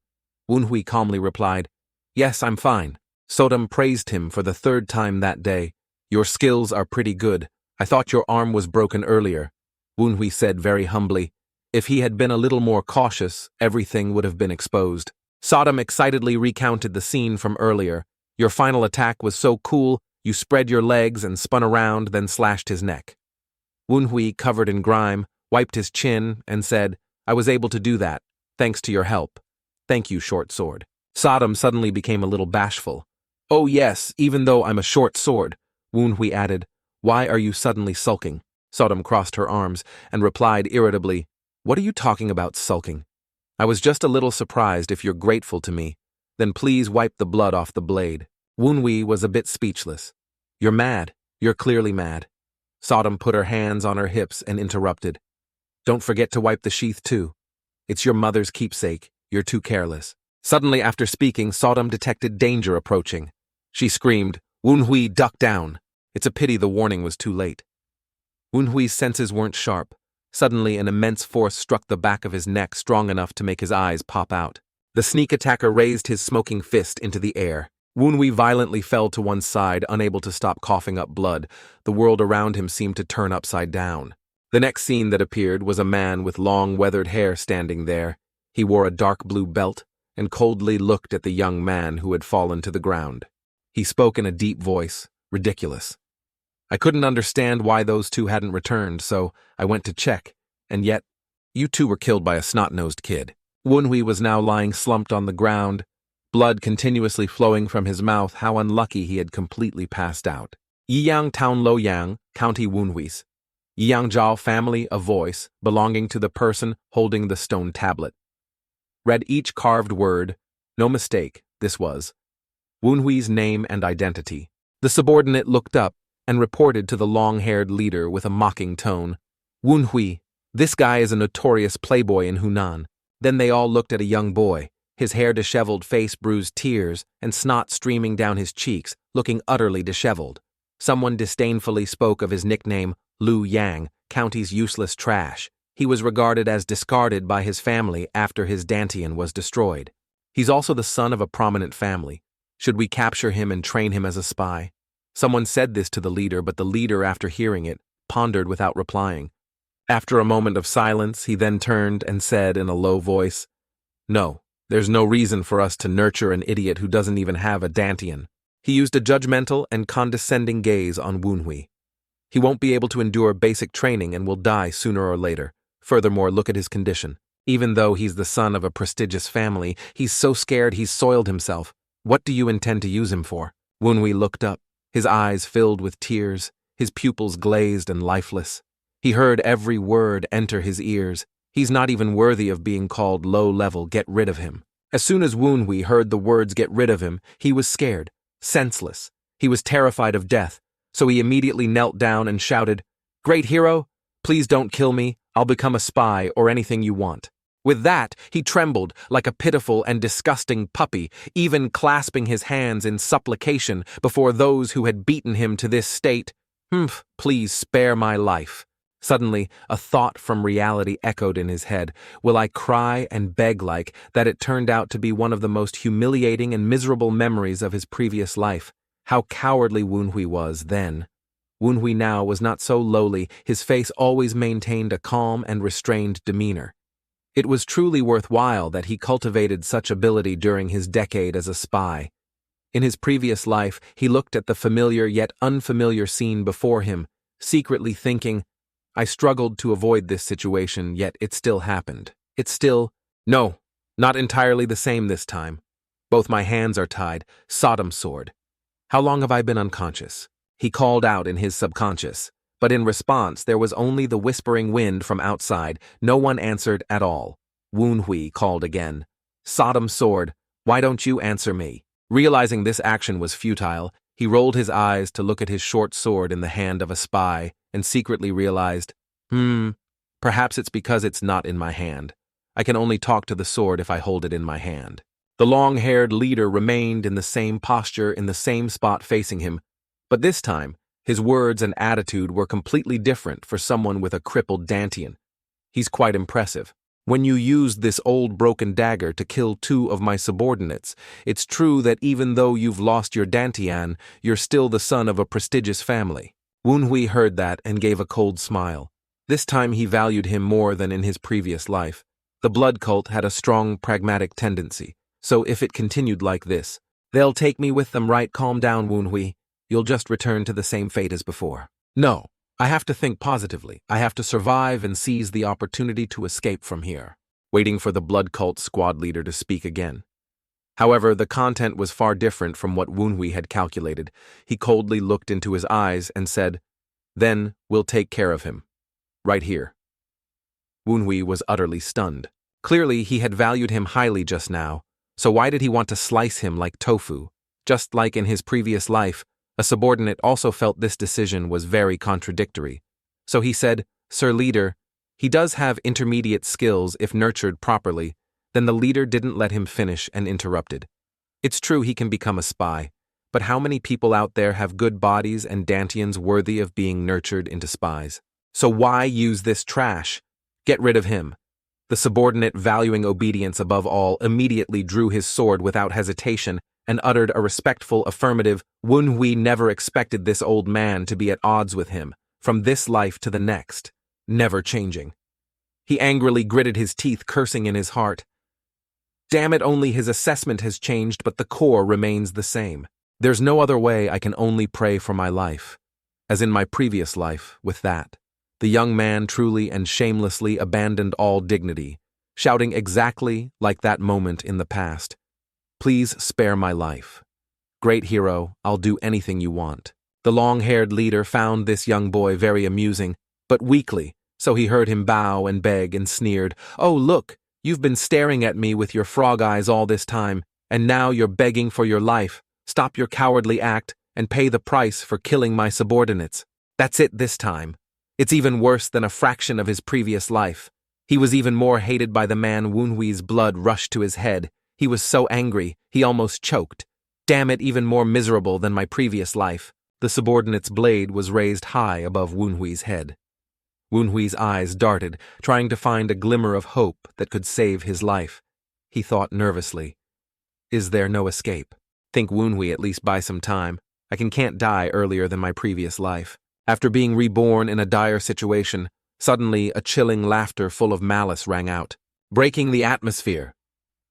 Wunhui calmly replied. Yes, I'm fine. Sodom praised him for the third time that day. Your skills are pretty good. I thought your arm was broken earlier. Wunhui said very humbly. If he had been a little more cautious, everything would have been exposed. Sodom excitedly recounted the scene from earlier. Your final attack was so cool, you spread your legs and spun around, then slashed his neck. Wunhui, covered in grime, wiped his chin and said, I was able to do that, thanks to your help. Thank you, Short Sword. Sodom suddenly became a little bashful. Oh yes, even though I'm a short sword, Wunhui added. Why are you suddenly sulking? Sodom crossed her arms and replied irritably, What are you talking about sulking? I was just a little surprised. If you're grateful to me, then please wipe the blood off the blade. Wunhui was a bit speechless. You're mad. You're clearly mad. Sodom put her hands on her hips and interrupted. Don't forget to wipe the sheath too. It's your mother's keepsake. You're too careless. Suddenly, after speaking, Sodom detected danger approaching. She screamed, Wunhui, duck down. It's a pity the warning was too late. Wunhui's senses weren't sharp. Suddenly, an immense force struck the back of his neck strong enough to make his eyes pop out. The sneak attacker raised his smoking fist into the air. Wunhui violently fell to one side, unable to stop coughing up blood. The world around him seemed to turn upside down. The next scene that appeared was a man with long, weathered hair standing there. He wore a dark blue belt and coldly looked at the young man who had fallen to the ground. He spoke in a deep voice. Ridiculous. I couldn't understand why those two hadn't returned, so I went to check, and yet, you two were killed by a snot-nosed kid. Wunhui was now lying slumped on the ground, blood continuously flowing from his mouth. How unlucky he had completely passed out. Yiyang Town Loyang, County Wunhuis. Yiyangzhao family, a voice, belonging to the person holding the stone tablet. Read each carved word. No mistake, this was Wunhui's name and identity. The subordinate looked up and reported to the long-haired leader with a mocking tone. Wunhui, this guy is a notorious playboy in Hunan. Then they all looked at a young boy, his hair disheveled, face bruised, tears and snot streaming down his cheeks, looking utterly disheveled. Someone disdainfully spoke of his nickname, Lu Yang, county's useless trash. He was regarded as discarded by his family after his Dantian was destroyed. He's also the son of a prominent family. Should we capture him and train him as a spy? Someone said this to the leader, but the leader, after hearing it, pondered without replying. After a moment of silence, he then turned and said in a low voice, No, there's no reason for us to nurture an idiot who doesn't even have a Dantian. He used a judgmental and condescending gaze on Wunhui. He won't be able to endure basic training and will die sooner or later. Furthermore, look at his condition. Even though he's the son of a prestigious family, he's so scared he's soiled himself. What do you intend to use him for? Wunhui looked up, his eyes filled with tears, his pupils glazed and lifeless. He heard every word enter his ears. He's not even worthy of being called low-level. Get rid of him. As soon as Wunhui heard the words get rid of him, he was scared, senseless. He was terrified of death, so he immediately knelt down and shouted, Great hero, please don't kill me. I'll become a spy or anything you want. With that, he trembled like a pitiful and disgusting puppy, even clasping his hands in supplication before those who had beaten him to this state. Please spare my life. Suddenly, a thought from reality echoed in his head. Will I cry and beg like that? It turned out to be one of the most humiliating and miserable memories of his previous life. How cowardly Wunhui was then. Wunhui now was not so lowly. His face always maintained a calm and restrained demeanor. It was truly worthwhile that he cultivated such ability during his decade as a spy. In his previous life, he looked at the familiar yet unfamiliar scene before him, secretly thinking, I struggled to avoid this situation, yet it still happened. No, not entirely the same this time. Both my hands are tied, Sodom sword. How long have I been unconscious? He called out in his subconscious. But in response, there was only the whispering wind from outside. No one answered at all. Woonhui called again. Sodom sword, why don't you answer me? Realizing this action was futile, he rolled his eyes to look at his short sword in the hand of a spy and secretly realized, perhaps it's because it's not in my hand. I can only talk to the sword if I hold it in my hand. The long-haired leader remained in the same posture in the same spot facing him, but this time, his words and attitude were completely different for someone with a crippled dantian. He's quite impressive. When you used this old broken dagger to kill 2 of my subordinates, it's true that even though you've lost your dantian, you're still the son of a prestigious family. Woonhui heard that and gave a cold smile. This time he valued him more than in his previous life. The blood cult had a strong pragmatic tendency, so if it continued like this, they'll take me with them, right? Calm down, Woonhui. You'll just return to the same fate as before. No, I have to think positively. I have to survive and seize the opportunity to escape from here. Waiting for the blood cult squad leader to speak again. However, the content was far different from what Woonhui had calculated. He coldly looked into his eyes and said, "Then we'll take care of him. Right here." Woonhui was utterly stunned. Clearly, he had valued him highly just now, so why did he want to slice him like tofu? Just like in his previous life, a subordinate also felt this decision was very contradictory. So he said, "Sir Leader, he does have intermediate skills if nurtured properly." Then the leader didn't let him finish and interrupted. "It's true he can become a spy, but how many people out there have good bodies and dantians worthy of being nurtured into spies? So why use this trash? Get rid of him." The subordinate, valuing obedience above all, immediately drew his sword without hesitation and uttered a respectful affirmative. Woonhui never expected this old man to be at odds with him, from this life to the next, never changing. He angrily gritted his teeth, cursing in his heart. Damn it, only his assessment has changed, but the core remains the same. There's no other way, I can only pray for my life. As in my previous life, with that. The young man truly and shamelessly abandoned all dignity, shouting exactly like that moment in the past. "Please spare my life. Great hero, I'll do anything you want." The long-haired leader found this young boy very amusing, but weakly, so he heard him bow and beg and sneered. "Oh, look, you've been staring at me with your frog eyes all this time, and now you're begging for your life. Stop your cowardly act and pay the price for killing my subordinates." That's it this time. It's even worse than a fraction of his previous life. He was even more hated by the man. Woonhui's blood rushed to his head. He was so angry, he almost choked. Damn it, even more miserable than my previous life. The subordinate's blade was raised high above Woonhui's head. Woonhui's eyes darted, trying to find a glimmer of hope that could save his life. He thought nervously, "Is there no escape? Think Woonhui, at least buy some time. I can't die earlier than my previous life." After being reborn in a dire situation, suddenly a chilling laughter full of malice rang out, breaking the atmosphere.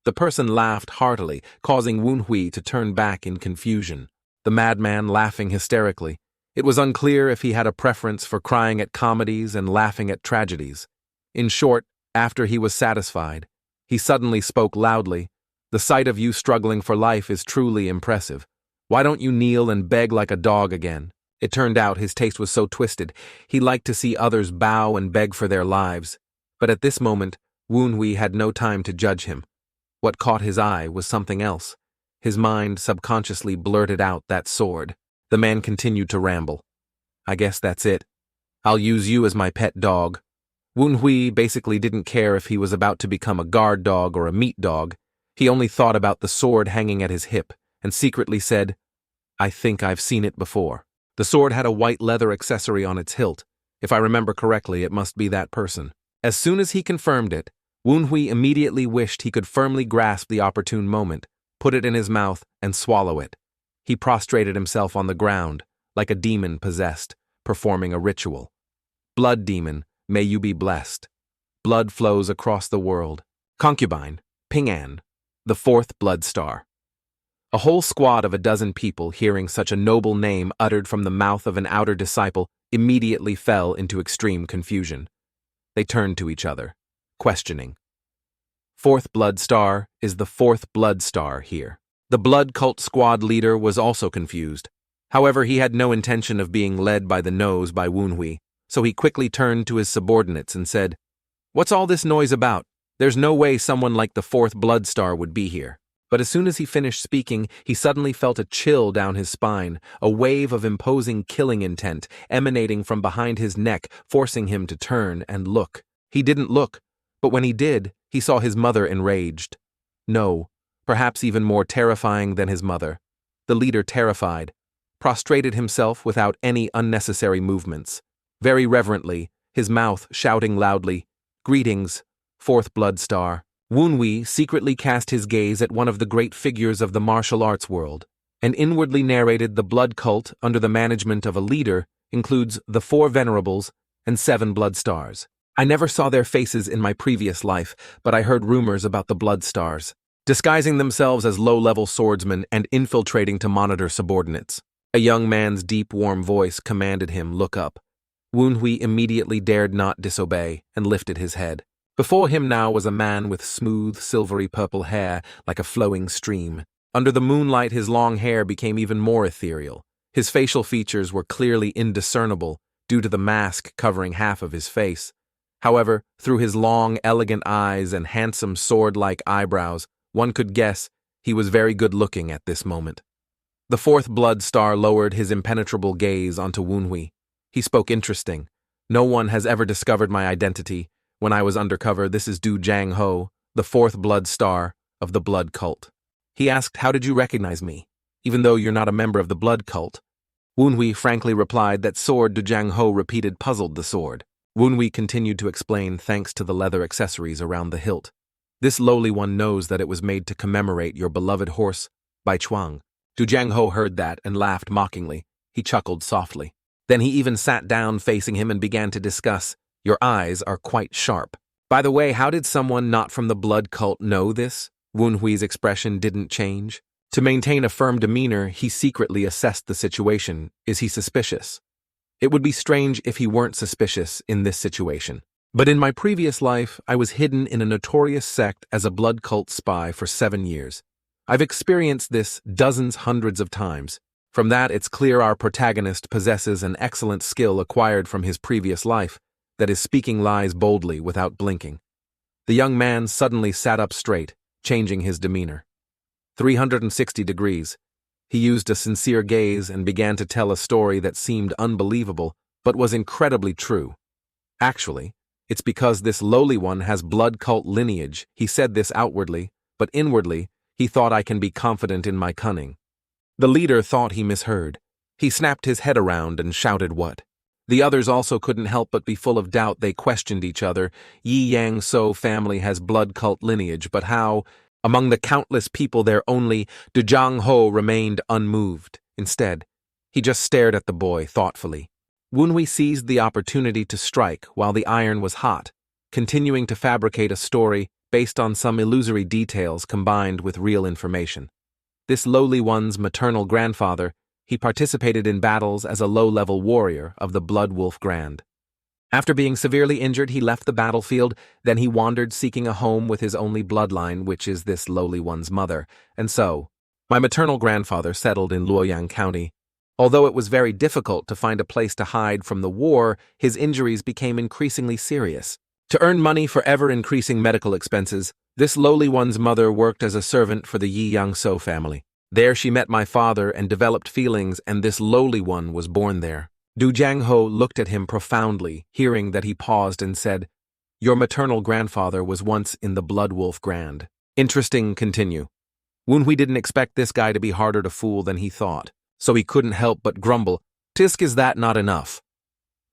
The person laughed heartily, causing Woonhui to turn back in confusion. The madman laughing hysterically. It was unclear if he had a preference for crying at comedies and laughing at tragedies. In short, after he was satisfied, he suddenly spoke loudly. "The sight of you struggling for life is truly impressive. Why don't you kneel and beg like a dog again?" It turned out his taste was so twisted, he liked to see others bow and beg for their lives. But at this moment, Woonhui had no time to judge him. What caught his eye was something else. His mind subconsciously blurted out that sword. The man continued to ramble. "I guess that's it. I'll use you as my pet dog." Woonhui basically didn't care if he was about to become a guard dog or a meat dog. He only thought about the sword hanging at his hip and secretly said, "I think I've seen it before." The sword had a white leather accessory on its hilt. If I remember correctly, it must be that person. As soon as he confirmed it, Woonhui immediately wished he could firmly grasp the opportune moment, put it in his mouth, and swallow it. He prostrated himself on the ground, like a demon possessed, performing a ritual. "Blood demon, may you be blessed. Blood flows across the world. Concubine, Ping-an, the 4th blood star." A whole squad of a dozen people, hearing such a noble name uttered from the mouth of an outer disciple, immediately fell into extreme confusion. They turned to each other, questioning. 4th blood star is the 4th blood star here. The blood cult squad leader was also confused. However, he had no intention of being led by the nose by Woonhui, so he quickly turned to his subordinates and said, "What's all this noise about? There's no way someone like the fourth blood star would be here." But as soon as he finished speaking, he suddenly felt a chill down his spine, a wave of imposing killing intent emanating from behind his neck, forcing him to turn and look. He didn't look, but when he did, he saw his mother enraged. No, perhaps even more terrifying than his mother. The leader, terrified, prostrated himself without any unnecessary movements. Very reverently, his mouth shouting loudly, "Greetings, fourth blood star." Woonhui secretly cast his gaze at one of the great figures of the martial arts world, and inwardly narrated the blood cult under the management of a leader includes the 4 venerables and 7 blood stars. I never saw their faces in my previous life, but I heard rumors about the blood stars, disguising themselves as low-level swordsmen and infiltrating to monitor subordinates. A young man's deep, warm voice commanded him look up. Woonhui immediately dared not disobey and lifted his head. Before him now was a man with smooth, silvery purple hair like a flowing stream. Under the moonlight, his long hair became even more ethereal. His facial features were clearly indiscernible due to the mask covering half of his face. However, through his long, elegant eyes and handsome sword-like eyebrows, one could guess he was very good-looking at this moment. The fourth blood star lowered his impenetrable gaze onto Woonhui. He spoke interesting. "No one has ever discovered my identity. When I was undercover, this is Du Jang Ho, the fourth blood star of the blood cult." He asked, "How did you recognize me, even though you're not a member of the blood cult?" Woonhui frankly replied that sword Du Jang Ho repeated puzzled the sword. Woonhui continued to explain thanks to the leather accessories around the hilt. "This lowly one knows that it was made to commemorate your beloved horse, Bai Chuang." Du Jang Ho heard that and laughed mockingly. He chuckled softly. Then he even sat down facing him and began to discuss, "Your eyes are quite sharp. By the way, how did someone not from the blood cult know this?" Woonhui's expression didn't change. To maintain a firm demeanor, he secretly assessed the situation. Is he suspicious? It would be strange if he weren't suspicious in this situation. But in my previous life, I was hidden in a notorious sect as a blood cult spy for 7 years. I've experienced this dozens, hundreds of times. From that, it's clear our protagonist possesses an excellent skill acquired from his previous life, that is speaking lies boldly without blinking. The young man suddenly sat up straight, changing his demeanor. 360 degrees. He used a sincere gaze and began to tell a story that seemed unbelievable, but was incredibly true. Actually, it's because this lowly one has blood cult lineage. He said this outwardly, but inwardly, he thought I can be confident in my cunning. The leader thought he misheard. He snapped his head around and shouted, "What?" The others also couldn't help but be full of doubt. They questioned each other. Yi Yang So family has blood cult lineage, but how? Among the countless people there, only Du Jang Ho remained unmoved. Instead, he just stared at the boy thoughtfully. Woonhui seized the opportunity to strike while the iron was hot, continuing to fabricate a story based on some illusory details combined with real information. This lowly one's maternal grandfather, he participated in battles as a low-level warrior of the Blood Wolf Grand. After being severely injured, he left the battlefield, then he wandered seeking a home with his only bloodline, which is this lowly one's mother. And so, my maternal grandfather settled in Luoyang County. Although it was very difficult to find a place to hide from the war, his injuries became increasingly serious. To earn money for ever-increasing medical expenses, this lowly one's mother worked as a servant for the Yi Yang So family. There she met my father and developed feelings, and this lowly one was born there. Du Jang Ho looked at him profoundly, hearing that he paused and said, "Your maternal grandfather was once in the Blood Wolf Grand." Interesting, continue. Woonhui didn't expect this guy to be harder to fool than he thought, so he couldn't help but grumble, "Tisk, is that not enough?"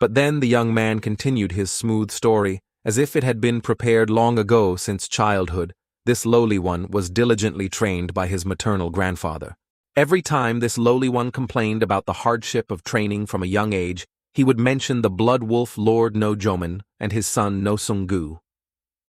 But then the young man continued his smooth story, as if it had been prepared long ago. Since childhood, this lowly one was diligently trained by his maternal grandfather. Every time this lowly one complained about the hardship of training from a young age, he would mention the Blood Wolf Lord No Joman and his son No Sung-gu.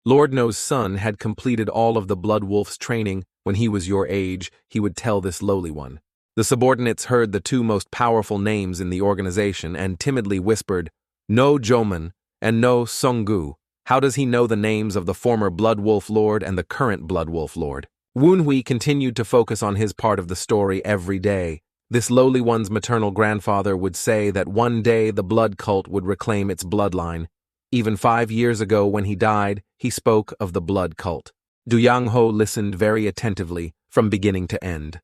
Lord No's son had completed all of the Blood Wolf's training when he was your age, he would tell this lowly one. The subordinates heard the 2 most powerful names in the organization and timidly whispered, "No Joman and No Sung-gu. How does he know the names of the former Blood Wolf Lord and the current Blood Wolf Lord?" Woonhui continued to focus on his part of the story every day, This lowly one's maternal grandfather would say that one day the blood cult would reclaim its bloodline. Even 5 years ago when he died, he spoke of the blood cult. Du Yang-ho listened very attentively, from beginning to end.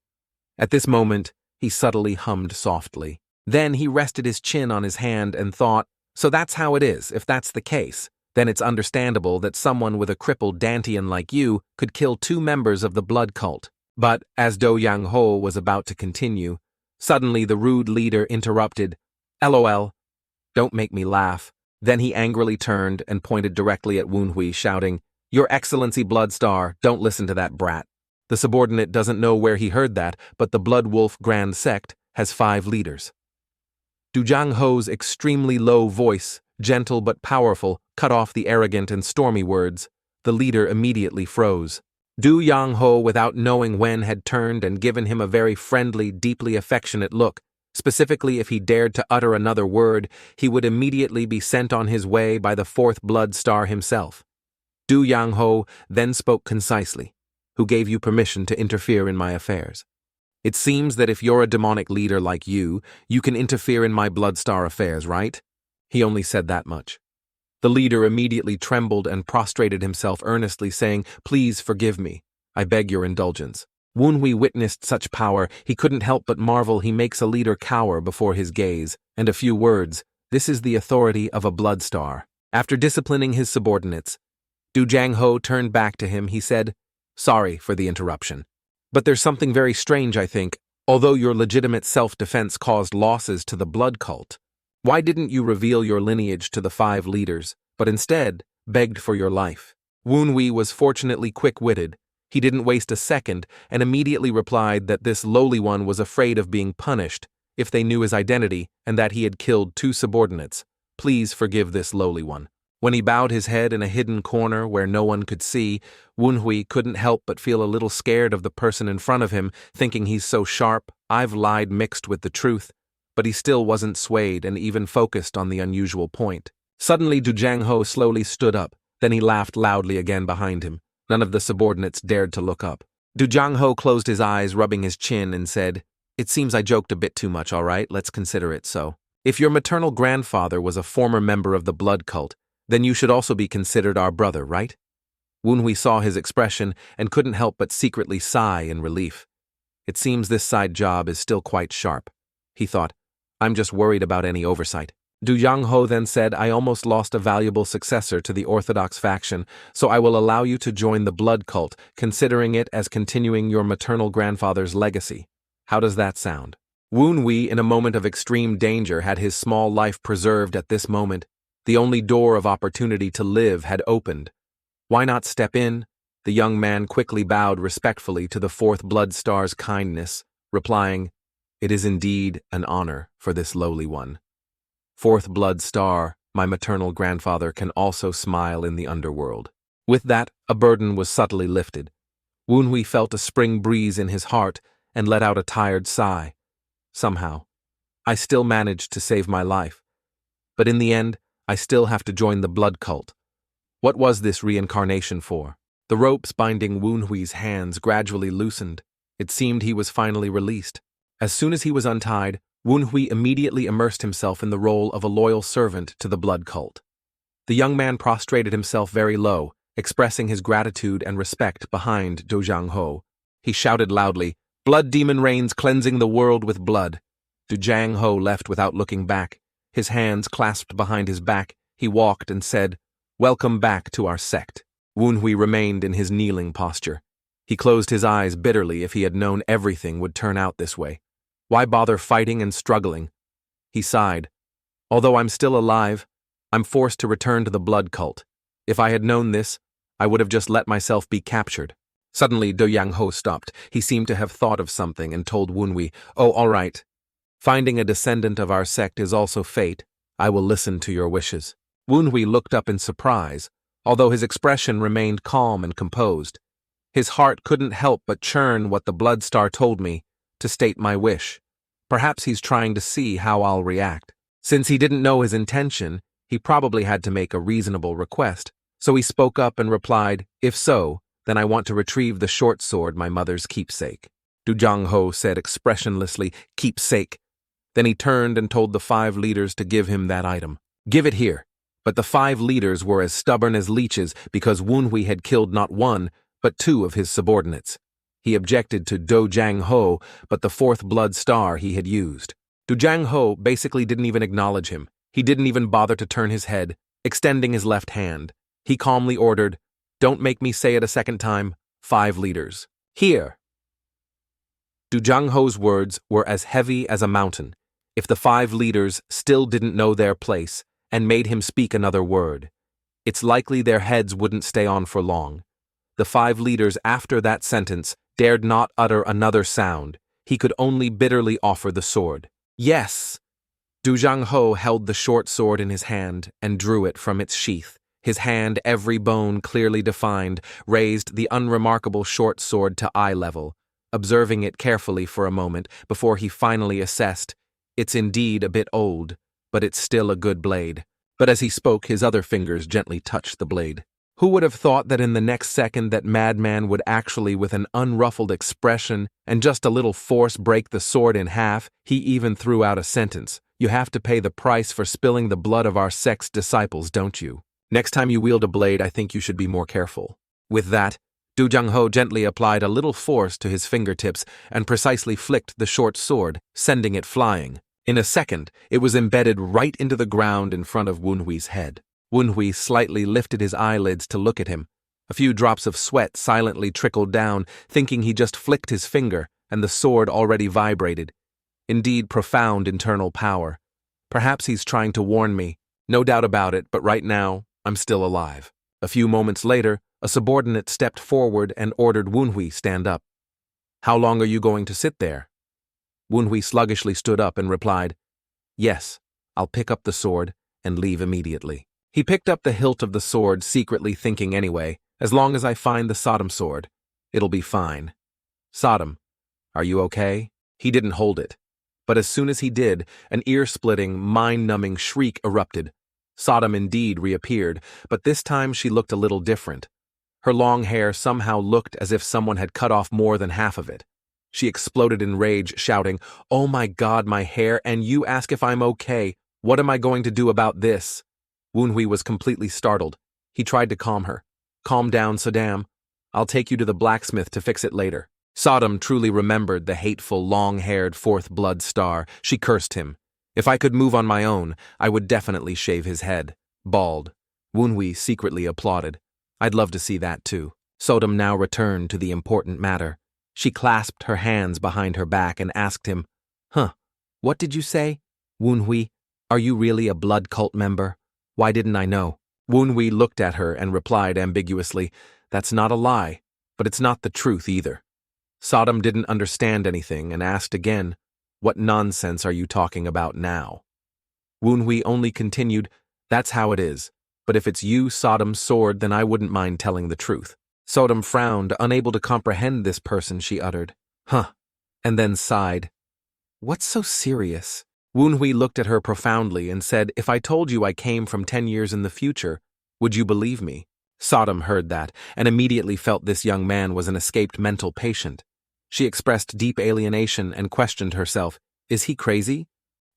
At this moment, he subtly hummed softly. Then he rested his chin on his hand and thought, so that's how it is. If that's the case, then it's understandable that someone with a crippled dantian like you could kill 2 members of the blood cult. But, as Do Yang-ho was about to continue, suddenly the rude leader interrupted, LOL, don't make me laugh. Then he angrily turned and pointed directly at Woon-hui, shouting, Your Excellency Bloodstar, don't listen to that brat. The subordinate doesn't know where he heard that, but the Blood Wolf Grand Sect has 5 leaders. Du Yang-ho's extremely low voice, gentle but powerful, cut off the arrogant and stormy words. The leader immediately froze. Du Yang-ho, without knowing when, had turned and given him a very friendly, deeply affectionate look. Specifically, if he dared to utter another word, he would immediately be sent on his way by the 4th Blood Star himself. Du Yang-ho then spoke concisely. Who gave you permission to interfere in my affairs? It seems that if you're a demonic leader like you can interfere in my Blood Star affairs, right? He only said that much. The leader immediately trembled and prostrated himself earnestly, saying, Please forgive me. I beg your indulgence. Woon-hui witnessed such power, he couldn't help but marvel. He makes a leader cower before his gaze. And a few words, this is the authority of a Blood Star. After disciplining his subordinates, Du Yang-ho turned back to him. He said, Sorry for the interruption. But there's something very strange, I think. Although your legitimate self-defense caused losses to the blood cult, why didn't you reveal your lineage to the 5 leaders, but instead begged for your life? Woon-hui was fortunately quick-witted. He didn't waste a second and immediately replied that this lowly one was afraid of being punished if they knew his identity and that he had killed 2 subordinates. Please forgive this lowly one. When he bowed his head in a hidden corner where no one could see, Woon-hui couldn't help but feel a little scared of the person in front of him, thinking he's so sharp. I've lied mixed with the truth. But he still wasn't swayed and even focused on the unusual point. Suddenly Du Yang-ho slowly stood up, then he laughed loudly again behind him. None of the subordinates dared to look up. Du Yang-ho closed his eyes, rubbing his chin, and said, It seems I joked a bit too much, all right, let's consider it so. If your maternal grandfather was a former member of the blood cult, then you should also be considered our brother, right? Woon-hui saw his expression and couldn't help but secretly sigh in relief. It seems this side job is still quite sharp. He thought, I'm just worried about any oversight. Du Yang-ho then said, I almost lost a valuable successor to the Orthodox faction, so I will allow you to join the blood cult, considering it as continuing your maternal grandfather's legacy. How does that sound? Woon-hui, in a moment of extreme danger, had his small life preserved at this moment. The only door of opportunity to live had opened. Why not step in? The young man quickly bowed respectfully to the 4th Blood Star's kindness, replying, It is indeed an honor for this lowly one. 4th Blood Star, my maternal grandfather can also smile in the underworld. With that, a burden was subtly lifted. Woon-hui felt a spring breeze in his heart and let out a tired sigh. Somehow, I still managed to save my life. But in the end, I still have to join the blood cult. What was this reincarnation for? The ropes binding Woon-hui's hands gradually loosened. It seemed he was finally released. As soon as he was untied, Woon-hui immediately immersed himself in the role of a loyal servant to the blood cult. The young man prostrated himself very low, expressing his gratitude and respect behind Du Yang-ho. He shouted loudly, Blood demon reigns, cleansing the world with blood. Du Yang-ho left without looking back. His hands clasped behind his back, he walked and said, Welcome back to our sect. Woon-hui remained in his kneeling posture. He closed his eyes bitterly. If he had known everything would turn out this way. Why bother fighting and struggling? He sighed. Although I'm still alive, I'm forced to return to the blood cult. If I had known this, I would have just let myself be captured. Suddenly, Du Yang-ho stopped. He seemed to have thought of something and told Woon-hui, Oh, all right. Finding a descendant of our sect is also fate. I will listen to your wishes. Woon-hui looked up in surprise, although his expression remained calm and composed. His heart couldn't help but churn what the blood star told me, to state my wish. Perhaps he's trying to see how I'll react. Since he didn't know his intention, he probably had to make a reasonable request, so he spoke up and replied, If so, then I want to retrieve the short sword, my mother's keepsake. Du Jang-ho said expressionlessly, keepsake. Then he turned and told the 5 leaders to give him that item. Give it here. But the 5 leaders were as stubborn as leeches because Woonhui had killed not 1, but 2 of his subordinates. He objected to Do Jang-ho, but the 4th blood star he had used. Du Jang-ho basically didn't even acknowledge him. He didn't even bother to turn his head, extending his left hand. He calmly ordered, "Don't make me say it a second time, 5 leaders. Here." Du Jang-ho's words were as heavy as a mountain. If the 5 leaders still didn't know their place and made him speak another word, it's likely their heads wouldn't stay on for long. The 5 leaders after that sentence dared not utter another sound. He could only bitterly offer the sword. Yes! Du Jang-ho held the short sword in his hand and drew it from its sheath. His hand, every bone clearly defined, raised the unremarkable short sword to eye level, observing it carefully for a moment before he finally assessed, "It's indeed a bit old, but it's still a good blade." But as he spoke, his other fingers gently touched the blade. Who would have thought that in the next second that madman would actually, with an unruffled expression and just a little force, break the sword in half? He even threw out a sentence. "You have to pay the price for spilling the blood of our sect's disciples, don't you? Next time you wield a blade, I think you should be more careful." With that, Du Jang-ho gently applied a little force to his fingertips and precisely flicked the short sword, sending it flying. In a second, it was embedded right into the ground in front of Woonhui's head. Woonhui slightly lifted his eyelids to look at him. A few drops of sweat silently trickled down, thinking he just flicked his finger, and the sword already vibrated. Indeed, profound internal power. Perhaps he's trying to warn me. No doubt about it, but right now, I'm still alive. A few moments later, a subordinate stepped forward and ordered Woonhui stand up. "How long are you going to sit there?" Woonhui sluggishly stood up and replied, "Yes, I'll pick up the sword and leave immediately." He picked up the hilt of the sword, secretly thinking anyway, as long as I find the Sodom sword, it'll be fine. "Sodom, are you okay?" He didn't hold it. But as soon as he did, an ear-splitting, mind-numbing shriek erupted. Sodom indeed reappeared, but this time she looked a little different. Her long hair somehow looked as if someone had cut off more than half of it. She exploded in rage, shouting, "Oh my God, my hair, and you ask if I'm okay. What am I going to do about this?" Woonhui was completely startled. He tried to calm her. "Calm down, Saddam. I'll take you to the blacksmith to fix it later." Sodom truly remembered the hateful, long-haired 4th blood star. She cursed him. If I could move on my own, I would definitely shave his head. Bald. Woonhui secretly applauded. I'd love to see that too. Sodom now returned to the important matter. She clasped her hands behind her back and asked him, What did you say? Woonhui, are you really a blood cult member? Why didn't I know?" Woonhui looked at her and replied ambiguously, "That's not a lie, but it's not the truth either." Sodom didn't understand anything and asked again, "What nonsense are you talking about now?" Woonhui only continued, "That's how it is, but if it's you, Sodom's sword, then I wouldn't mind telling the truth." Sodom frowned, unable to comprehend this person, she uttered, and then sighed. "What's so serious?" Woonhui looked at her profoundly and said, "If I told you I came from 10 years in the future, would you believe me?" Sodom heard that and immediately felt this young man was an escaped mental patient. She expressed deep alienation and questioned herself, "Is he crazy?"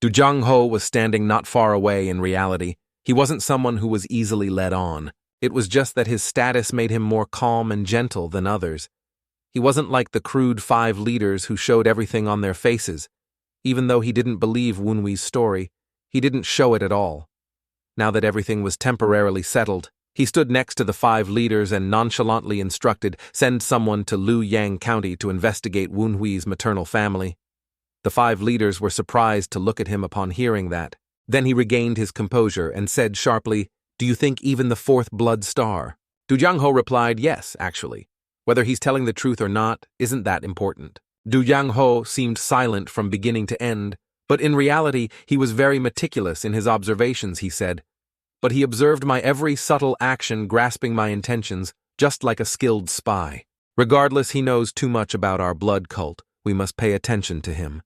Du Jang-ho was standing not far away in reality. He wasn't someone who was easily led on. It was just that his status made him more calm and gentle than others. He wasn't like the crude 5 leaders who showed everything on their faces. Even though he didn't believe Woonhui's story, he didn't show it at all. Now that everything was temporarily settled, he stood next to the 5 leaders and nonchalantly instructed, "Send someone to Luoyang County to investigate Woonhui's maternal family." The 5 leaders were surprised to look at him upon hearing that. Then he regained his composure and said sharply, "Do you think even the 4th blood star?" Du Jang-ho replied, "Yes, actually. Whether he's telling the truth or not isn't that important." Du Jang-ho seemed silent from beginning to end, but in reality he was very meticulous in his observations, he said. But he observed my every subtle action, grasping my intentions, just like a skilled spy. Regardless, he knows too much about our blood cult. We must pay attention to him.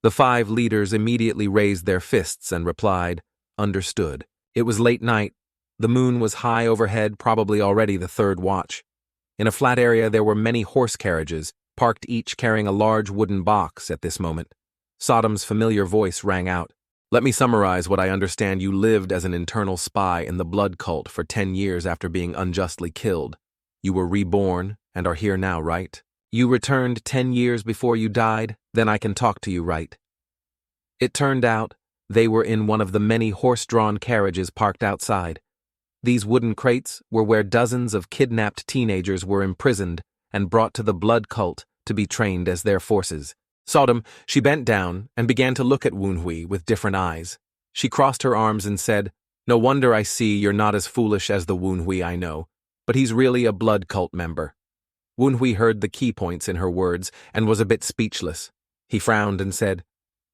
The 5 leaders immediately raised their fists and replied, "Understood." It was late night. The moon was high overhead, probably already the 3rd watch. In a flat area there were many horse carriages, parked each carrying a large wooden box at this moment. Sodom's familiar voice rang out. Let me summarize what I understand. You lived as an internal spy in the blood cult for 10 years after being unjustly killed. You were reborn and are here now, right? You returned 10 years before you died, then I can talk to you, right? It turned out they were in one of the many horse-drawn carriages parked outside. These wooden crates were where dozens of kidnapped teenagers were imprisoned and brought to the blood cult to be trained as their forces. Sodom, she bent down and began to look at Woonhui with different eyes. She crossed her arms and said, No wonder I see you're not as foolish as the Woonhui I know, but he's really a blood cult member. Woonhui heard the key points in her words and was a bit speechless. He frowned and said,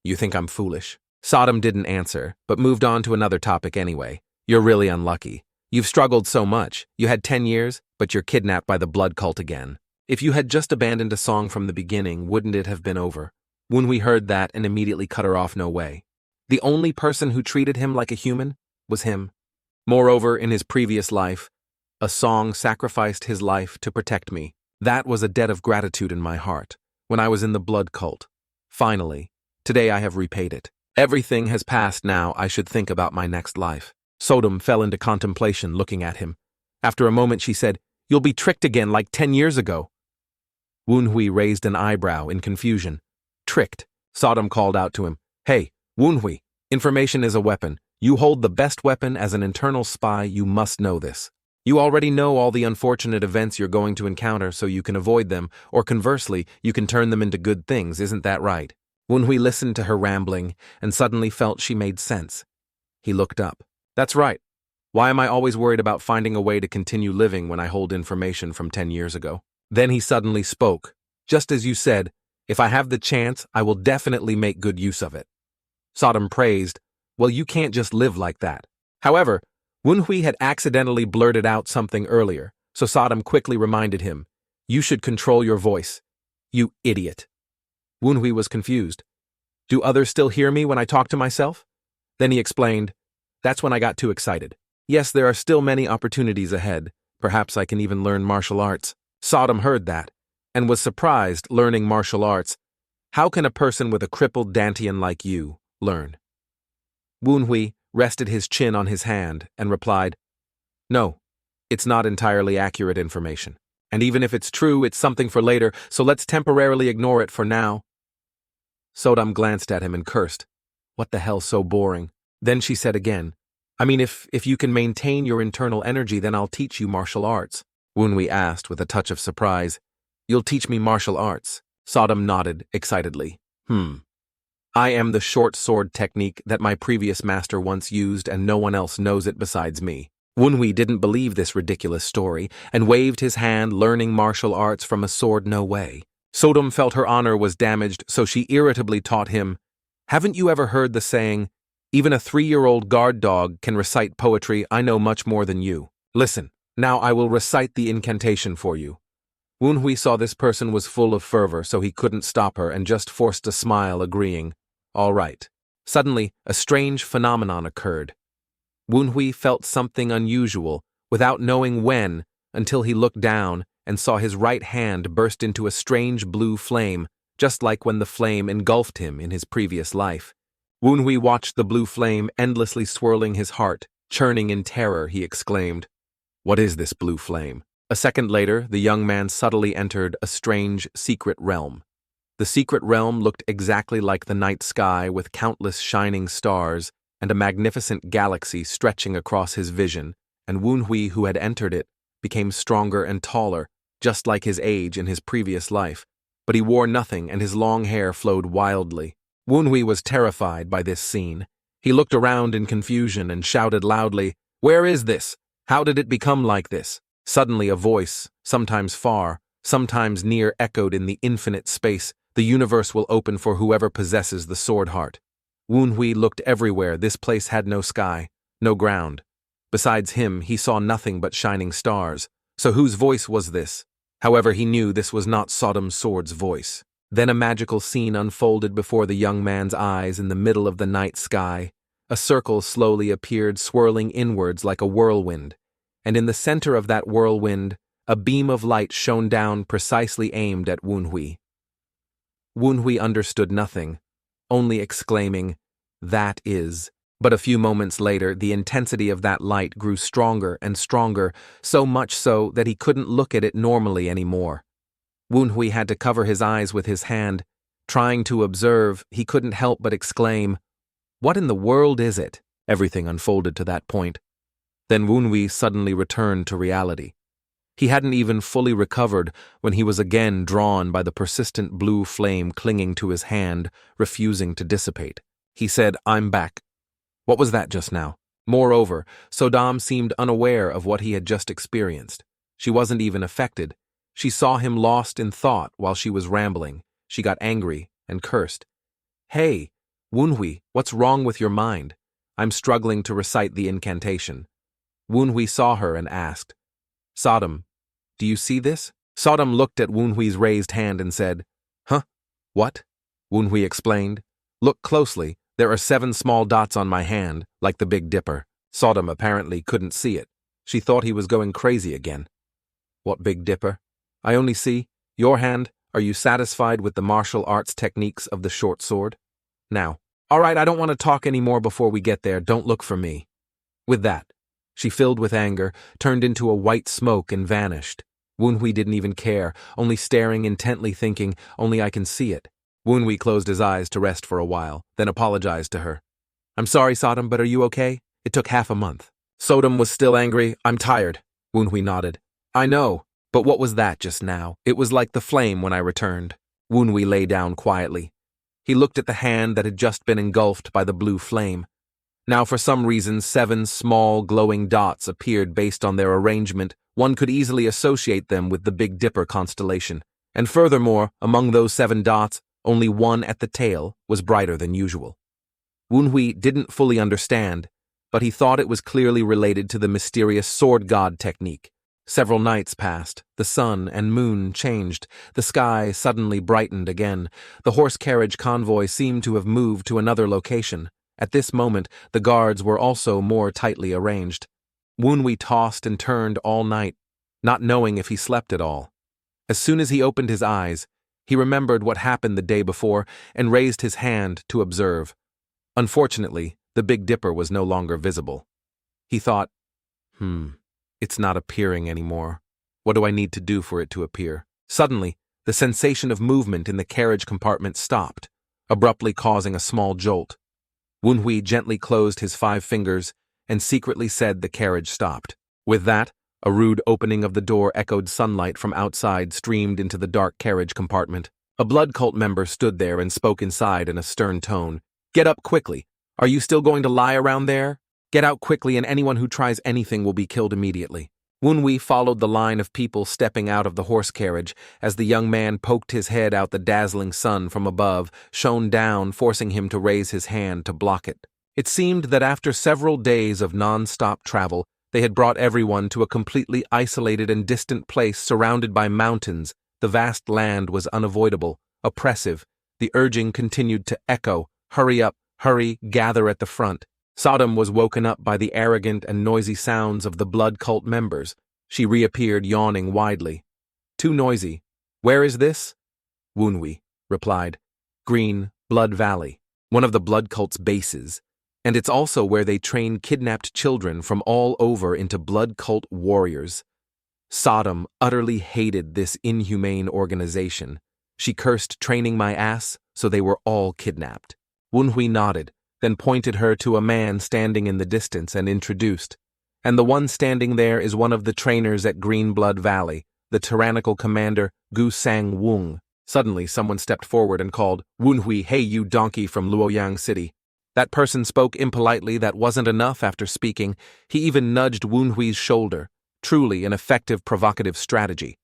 You think I'm foolish? Sodom didn't answer, but moved on to another topic anyway. You're really unlucky. You've struggled so much. You had 10 years, but you're kidnapped by the blood cult again. If you had just abandoned a song from the beginning, wouldn't it have been over? Woonhui heard that and immediately cut her off. No way. The only person who treated him like a human was him. Moreover, in his previous life, a song sacrificed his life to protect me. That was a debt of gratitude in my heart, when I was in the blood cult. Finally, today I have repaid it. Everything has passed now. I should think about my next life. Sodom fell into contemplation, looking at him. After a moment she said, You'll be tricked again like 10 years ago. Woonhui raised an eyebrow in confusion. Tricked? Sodom called out to him. Hey, Woonhui, information is a weapon. You hold the best weapon as an internal spy. You must know this. You already know all the unfortunate events you're going to encounter so you can avoid them, or conversely, you can turn them into good things. Isn't that right? Woonhui listened to her rambling and suddenly felt she made sense. He looked up. That's right. Why am I always worried about finding a way to continue living when I hold information from 10 years ago? Then he suddenly spoke. Just as you said, if I have the chance, I will definitely make good use of it. Sodom praised, Well, you can't just live like that. However, Woonhui had accidentally blurted out something earlier, so Sodom quickly reminded him, You should control your voice. You idiot. Woonhui was confused. Do others still hear me when I talk to myself? Then he explained, That's when I got too excited. Yes, there are still many opportunities ahead. Perhaps I can even learn martial arts. Sodom heard that, and was surprised learning martial arts. How can a person with a crippled dantian like you learn? Woonhui rested his chin on his hand and replied, No, it's not entirely accurate information. And even if it's true, it's something for later, so let's temporarily ignore it for now. Sodom glanced at him and cursed. What the hell, so boring. Then she said again, I mean, if you can maintain your internal energy, then I'll teach you martial arts. Woonhui asked with a touch of surprise, You'll teach me martial arts? Sodom nodded excitedly. I am the short sword technique that my previous master once used and no one else knows it besides me. Woonhui didn't believe this ridiculous story and waved his hand, learning martial arts from a sword. No way. Sodom felt her honor was damaged, so she irritably taught him, Haven't you ever heard the saying, Even a 3-year-old guard dog can recite poetry? I know much more than you. Listen, now I will recite the incantation for you. Woonhui saw this person was full of fervor, so he couldn't stop her and just forced a smile, agreeing, All right. Suddenly, a strange phenomenon occurred. Woonhui felt something unusual, without knowing when, until he looked down and saw his right hand burst into a strange blue flame, just like when the flame engulfed him in his previous life. Woonhui watched the blue flame endlessly swirling his heart, churning in terror. He exclaimed, What is this blue flame? A second later, the young man subtly entered a strange secret realm. The secret realm looked exactly like the night sky, with countless shining stars and a magnificent galaxy stretching across his vision, and Woonhui, who had entered it, became stronger and taller, just like his age in his previous life, but he wore nothing and his long hair flowed wildly. Woonhui was terrified by this scene. He looked around in confusion and shouted loudly, Where is this? How did it become like this? Suddenly a voice, sometimes far, sometimes near, echoed in the infinite space. The universe will open for whoever possesses the sword heart. Woonhui looked everywhere. This place had no sky, no ground. Besides him, he saw nothing but shining stars. So whose voice was this? However, he knew this was not Sodom's sword's voice. Then a magical scene unfolded before the young man's eyes in the middle of the night sky. A circle slowly appeared, swirling inwards like a whirlwind, and in the center of that whirlwind, a beam of light shone down, precisely aimed at Woonhui. Woonhui understood nothing, only exclaiming, "That is." But a few moments later, the intensity of that light grew stronger and stronger, so much so that he couldn't look at it normally anymore. Woonhui had to cover his eyes with his hand. Trying to observe, he couldn't help but exclaim, "What in the world is it?" Everything unfolded to that point. Then Woonhui suddenly returned to reality. He hadn't even fully recovered when he was again drawn by the persistent blue flame clinging to his hand, refusing to dissipate. He said, "I'm back." What was that just now? Moreover, Sodam seemed unaware of what he had just experienced. She wasn't even affected. She saw him lost in thought while she was rambling. She got angry and cursed. "Hey, Woonhui, what's wrong with your mind?" I'm struggling to recite the incantation. Woonhui saw her and asked, "Sodam, do you see this?" Sodam looked at Woonhui's raised hand and said, "Huh? What?" Woonhui explained, "Look closely. There are 7 small dots on my hand, like the Big Dipper." Sodam apparently couldn't see it. She thought he was going crazy again. "What Big Dipper? I only see your hand. Are you satisfied with the martial arts techniques of the short sword? Now, all right, I don't want to talk anymore before we get there. Don't look for me." With that, she filled with anger, turned into a white smoke and vanished. Woonhui didn't even care, only staring intently thinking, "Only I can see it." Woonhui closed his eyes to rest for a while, then apologized to her. "I'm sorry, Sodam, but are you okay? It took half a month." Sodam was still angry. "I'm tired." Woonhui nodded. "I know, but what was that just now? It was like the flame when I returned." Woonhui lay down quietly. He looked at the hand that had just been engulfed by the blue flame. Now, for some reason, 7 small, glowing dots appeared based on their arrangement. One could easily associate them with the Big Dipper constellation. And furthermore, among those 7 dots, only one at the tail was brighter than usual. Woonhui didn't fully understand, but he thought it was clearly related to the mysterious sword god technique. Several nights passed. The sun and moon changed. The sky suddenly brightened again. The horse carriage convoy seemed to have moved to another location. At this moment, the guards were also more tightly arranged. Woonhui tossed and turned all night, not knowing if he slept at all. As soon as he opened his eyes, he remembered what happened the day before and raised his hand to observe. Unfortunately, the Big Dipper was no longer visible. He thought, it's not appearing anymore. What do I need to do for it to appear? Suddenly, the sensation of movement in the carriage compartment stopped, abruptly causing a small jolt. Woonhui gently closed his 5 fingers and secretly said the carriage stopped. With that, a rude opening of the door echoed sunlight from outside streamed into the dark carriage compartment. A blood cult member stood there and spoke inside in a stern tone. "Get up quickly. Are you still going to lie around there? Get out quickly, and anyone who tries anything will be killed immediately." Woonhui followed the line of people stepping out of the horse carriage as the young man poked his head out. The dazzling sun from above shone down, forcing him to raise his hand to block it. It seemed that after several days of non-stop travel, they had brought everyone to a completely isolated and distant place surrounded by mountains. The vast land was unavoidable, oppressive. The urging continued to echo, "Hurry up, hurry, gather at the front." Sodam was woken up by the arrogant and noisy sounds of the blood cult members. She reappeared, yawning widely. "Too noisy. Where is this?" Woonhui replied. "Green, Blood Valley, one of the blood cult's bases. And it's also where they train kidnapped children from all over into blood cult warriors." Sodam utterly hated this inhumane organization. She cursed, "Training my ass," so they were all kidnapped. Woonhui nodded, then pointed her to a man standing in the distance and introduced. "And the one standing there is one of the trainers at Green Blood Valley, the tyrannical commander Gu Sang Wung." Suddenly, someone stepped forward and called, "Woonhui, hey you donkey from Luoyang City." That person spoke impolitely. That wasn't enough. After speaking, he even nudged Woonhui's shoulder. Truly an effective provocative strategy.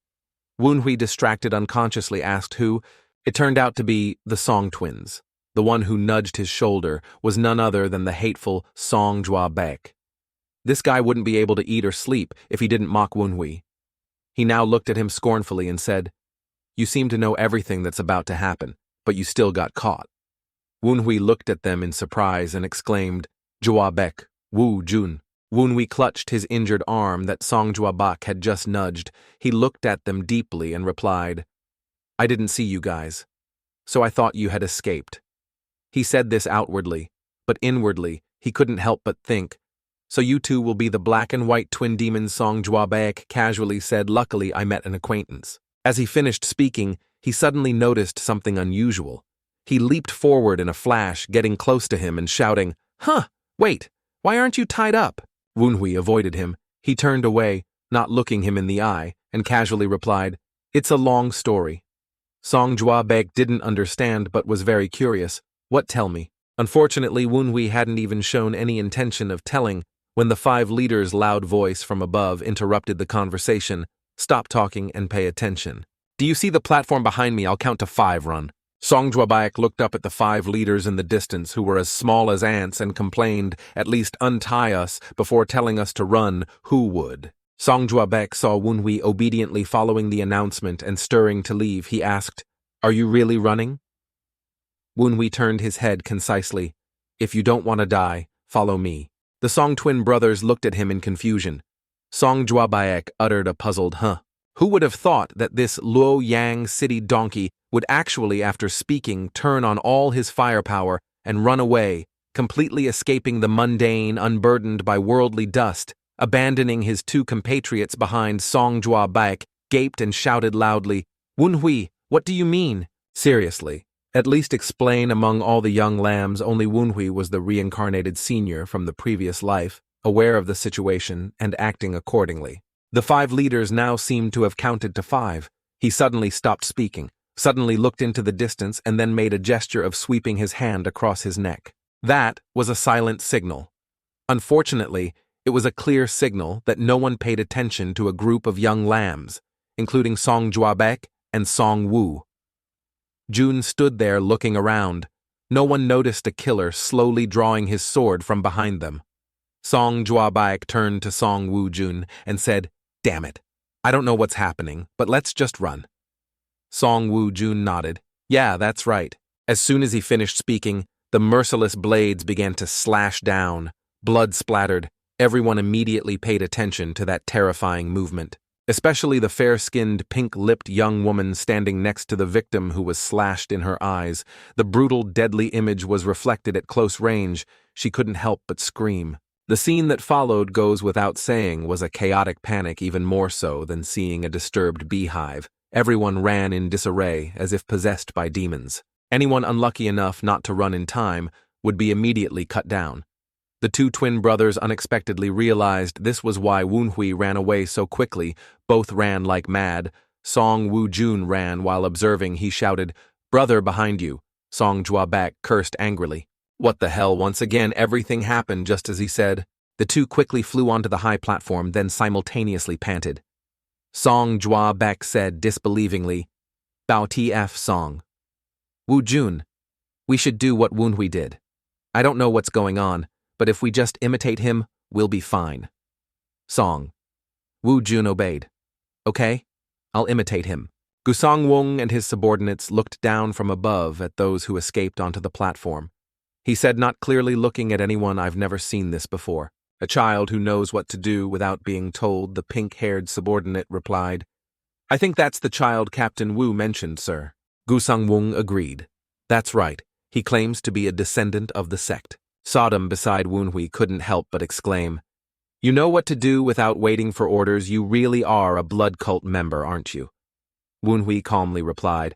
Woonhui, distracted, unconsciously asked who. It turned out to be the Song twins. The one who nudged his shoulder was none other than the hateful Song Jua Baek. This guy wouldn't be able to eat or sleep if he didn't mock Woonhui. He now looked at him scornfully and said, "You seem to know everything that's about to happen, but you still got caught." Woonhui looked at them in surprise and exclaimed, "Jua Baek, Wu Jun." Woonhui clutched his injured arm that Song Jua Baek had just nudged. He looked at them deeply and replied, "I didn't see you guys." so I thought you had escaped. He said this outwardly, but inwardly, he couldn't help but think, so you two will be the black and white twin demons. Song Juabaek casually said, luckily I met an acquaintance. As he finished speaking, he suddenly noticed something unusual. He leaped forward in a flash, getting close to him and shouting, Wait, why aren't you tied up? Wunhui avoided him. He turned away, not looking him in the eye, and casually replied, it's a long story. Song Juabaek didn't understand but was very curious. What, tell me? Unfortunately, Wunhui hadn't even shown any intention of telling when the 5 leaders' loud voice from above interrupted the conversation. Stop talking and pay attention. Do you see the platform behind me? I'll count to 5, run. Song Juabaek looked up at the 5 leaders in the distance who were as small as ants and complained, at least untie us before telling us to run. Who would? Song Juabaek saw Wunhui obediently following the announcement and stirring to leave. He asked, are you really running? Wunhui turned his head concisely. If you don't want to die, follow me. The Song twin brothers looked at him in confusion. Song Juabaek uttered a puzzled huh. Who would have thought that this Luoyang city donkey would actually, after speaking, turn on all his firepower and run away, completely escaping the mundane, unburdened by worldly dust, abandoning his 2 compatriots behind? Song Juabaek gaped and shouted loudly, Wunhui, what do you mean? Seriously. At least explain. Among all the young lambs, only Wunhui was the reincarnated senior from the previous life, aware of the situation and acting accordingly. The 5 leaders now seemed to have counted to 5. He suddenly stopped speaking, suddenly looked into the distance, and then made a gesture of sweeping his hand across his neck. That was a silent signal. Unfortunately, it was a clear signal that no one paid attention to a group of young lambs, including Song Juabaek and Song Wu. Jun stood there looking around. No one noticed a killer slowly drawing his sword from behind them. Song Juabaek turned to Song Wu Jun and said, damn it, I don't know what's happening, but let's just run. Song Wu Jun nodded. Yeah, that's right. As soon as he finished speaking, the merciless blades began to slash down. Blood splattered. Everyone immediately paid attention to that terrifying movement, especially the fair-skinned, pink-lipped young woman standing next to the victim who was slashed in her eyes. The brutal, deadly image was reflected at close range. She couldn't help but scream. The scene that followed, goes without saying, was a chaotic panic, even more so than seeing a disturbed beehive. Everyone ran in disarray, as if possessed by demons. Anyone unlucky enough not to run in time would be immediately cut down. The 2 twin brothers unexpectedly realized this was why Wunhui ran away so quickly. Both ran like mad. Song Wu Jun ran while observing. He shouted, brother, behind you. Song Juabaek cursed angrily. What the hell? Once again, everything happened just as he said. The 2 quickly flew onto the high platform, then simultaneously panted. Song Juabaek said disbelievingly, Bao TF Song. Wu Jun, we should do what Wunhui did. I don't know what's going on, but if we just imitate him, we'll be fine. Song. Wu Jun obeyed. Okay, I'll imitate him. Gusong Wung and his subordinates looked down from above at those who escaped onto the platform. He said, not clearly looking at anyone, I've never seen this before. A child who knows what to do without being told, the pink-haired subordinate replied. I think that's the child Captain Wu mentioned, sir. Gusong Wung agreed. That's right. He claims to be a descendant of the sect. Sodom beside Wunhui couldn't help but exclaim, you know what to do without waiting for orders. You really are a blood cult member, aren't you? Wunhui calmly replied,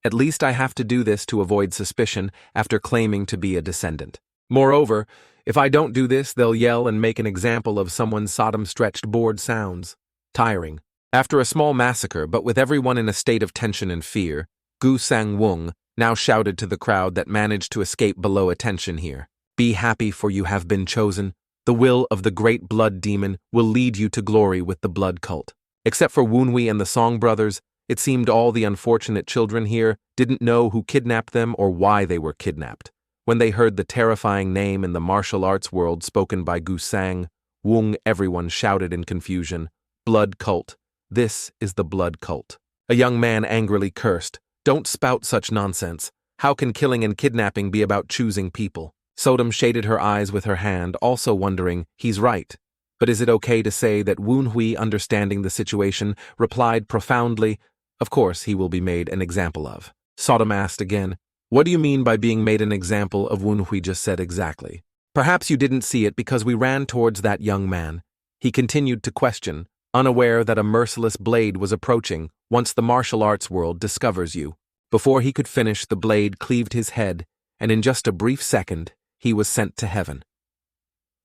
at least I have to do this to avoid suspicion after claiming to be a descendant. Moreover, if I don't do this, they'll yell and make an example of someone. Sodom stretched bored sounds. Tiring. After a small massacre, but with everyone in a state of tension and fear, Gu Sang Wung now shouted to the crowd that managed to escape below attention here. Be happy, for you have been chosen. The will of the great blood demon will lead you to glory with the blood cult. Except for Wunhui and the Song brothers, it seemed all the unfortunate children here didn't know who kidnapped them or why they were kidnapped. When they heard the terrifying name in the martial arts world spoken by Gu Sang Wung, everyone shouted in confusion, blood cult. This is the blood cult. A young man angrily cursed, don't spout such nonsense. How can killing and kidnapping be about choosing people? Sodom shaded her eyes with her hand, also wondering, he's right. But is it okay to say that Wunhui, understanding the situation, replied profoundly, of course he will be made an example of. Sodom asked again. What do you mean by being made an example of Wu Hui just said exactly? Perhaps you didn't see it because we ran towards that young man. He continued to question, unaware that a merciless blade was approaching once the martial arts world discovers you. Before he could finish, the blade cleaved his head, and in just a brief second, he was sent to heaven.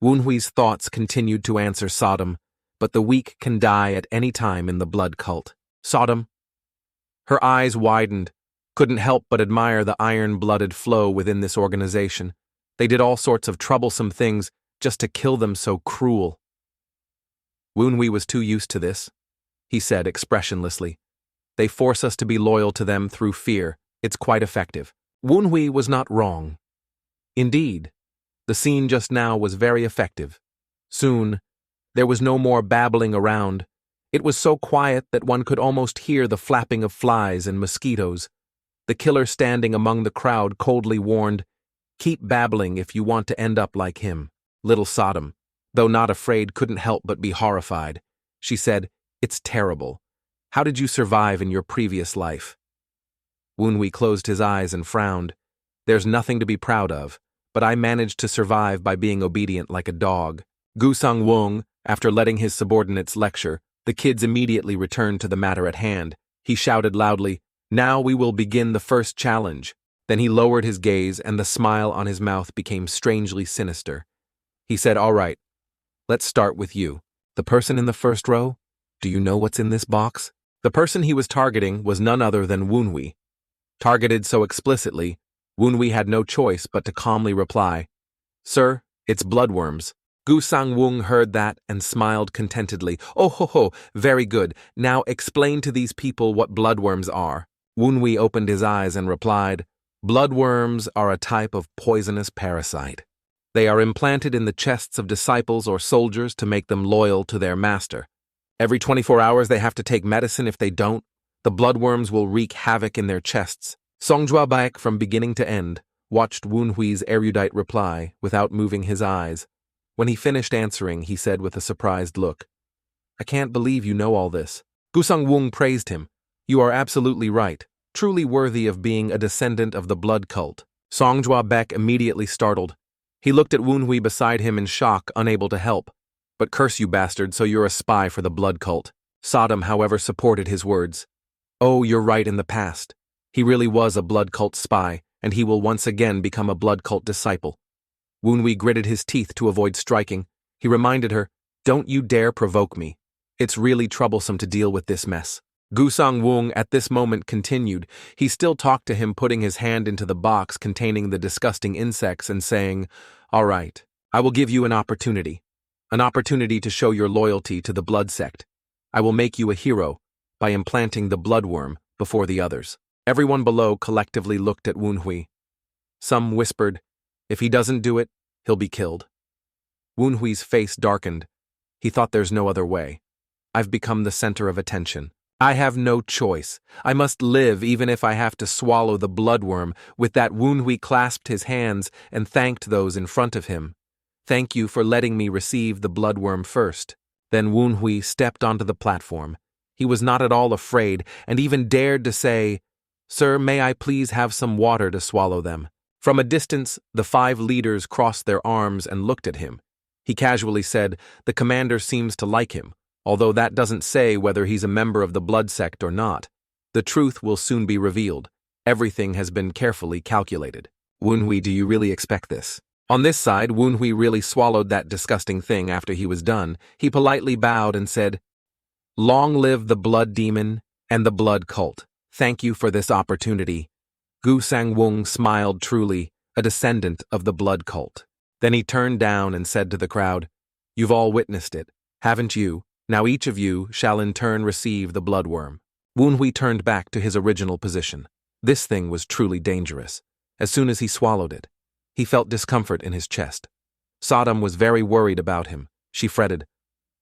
Wu Hui's thoughts continued to answer Sodom, but the weak can die at any time in the blood cult. Sodom? Her eyes widened, couldn't help but admire the iron-blooded flow within this organization. They did all sorts of troublesome things just to kill them so cruel. Wu Hui was too used to this, he said expressionlessly. They force us to be loyal to them through fear. It's quite effective. Wu Hui was not wrong. Indeed, the scene just now was very effective. Soon, there was no more babbling around. It was so quiet that one could almost hear the flapping of flies and mosquitoes. The killer standing among the crowd coldly warned, "Keep babbling if you want to end up like him." Little Sodom, though not afraid, couldn't help but be horrified. She said, "It's terrible. How did you survive in your previous life?" Wu Hui closed his eyes and frowned. "There's nothing to be proud of, but I managed to survive by being obedient like a dog." Gu Sang-wung, after letting his subordinates lecture, the kids immediately returned to the matter at hand. He shouted loudly, "Now we will begin the first challenge." Then he lowered his gaze and the smile on his mouth became strangely sinister. He said, "All right, let's start with you. The person in the first row? Do you know what's in this box?" The person he was targeting was none other than Wu Hui. Targeted so explicitly, Wu Hui had no choice but to calmly reply, "Sir, it's bloodworms." Gu Sang-wung heard that and smiled contentedly. "Oh ho ho, very good. Now explain to these people what bloodworms are." Wu Hui opened his eyes and replied, "Bloodworms are a type of poisonous parasite. They are implanted in the chests of disciples or soldiers to make them loyal to their master. Every 24 hours they have to take medicine. If they don't, the bloodworms will wreak havoc in their chests." Song Juabaek, from beginning to end, watched Wu Hui's erudite reply without moving his eyes. When he finished answering, he said with a surprised look, "I can't believe you know all this." Gu Sang-wung praised him. "You are absolutely right, truly worthy of being a descendant of the blood cult." Song Juabaek immediately startled. He looked at Wu Hui beside him in shock, unable to help. "But curse you, bastard, so you're a spy for the blood cult." Sodom, however, supported his words. "Oh, you're right in the past. He really was a blood cult spy, and he will once again become a blood cult disciple." Wu Hui gritted his teeth to avoid striking. He reminded her, "Don't you dare provoke me. It's really troublesome to deal with this mess." Gu Sang-wung at this moment continued. He still talked to him, putting his hand into the box containing the disgusting insects and saying, "All right, I will give you an opportunity to show your loyalty to the blood sect. I will make you a hero by implanting the bloodworm before the others." Everyone below collectively looked at Wu Hui. Some whispered, "If he doesn't do it, he'll be killed." Wu Hui's face darkened. He thought there's no other way. I've become the center of attention. I have no choice. I must live even if I have to swallow the bloodworm. With that, Wu Hui clasped his hands and thanked those in front of him. "Thank you for letting me receive the bloodworm first." Then Wu Hui stepped onto the platform. He was not at all afraid and even dared to say, "Sir, may I please have some water to swallow them?" From a distance, the 5 leaders crossed their arms and looked at him. He casually said, "The commander seems to like him, although that doesn't say whether he's a member of the blood sect or not. The truth will soon be revealed. Everything has been carefully calculated." "Wu Hui, do you really expect this?" On this side, Wu Hui really swallowed that disgusting thing after he was done. He politely bowed and said, "Long live the blood demon and the blood cult. Thank you for this opportunity." Gu Sang-wung smiled truly, a descendant of the blood cult. Then he turned down and said to the crowd, "You've all witnessed it, haven't you? Now each of you shall in turn receive the bloodworm." Wu Hui turned back to his original position. This thing was truly dangerous. As soon as he swallowed it, he felt discomfort in his chest. Sodom was very worried about him. She fretted,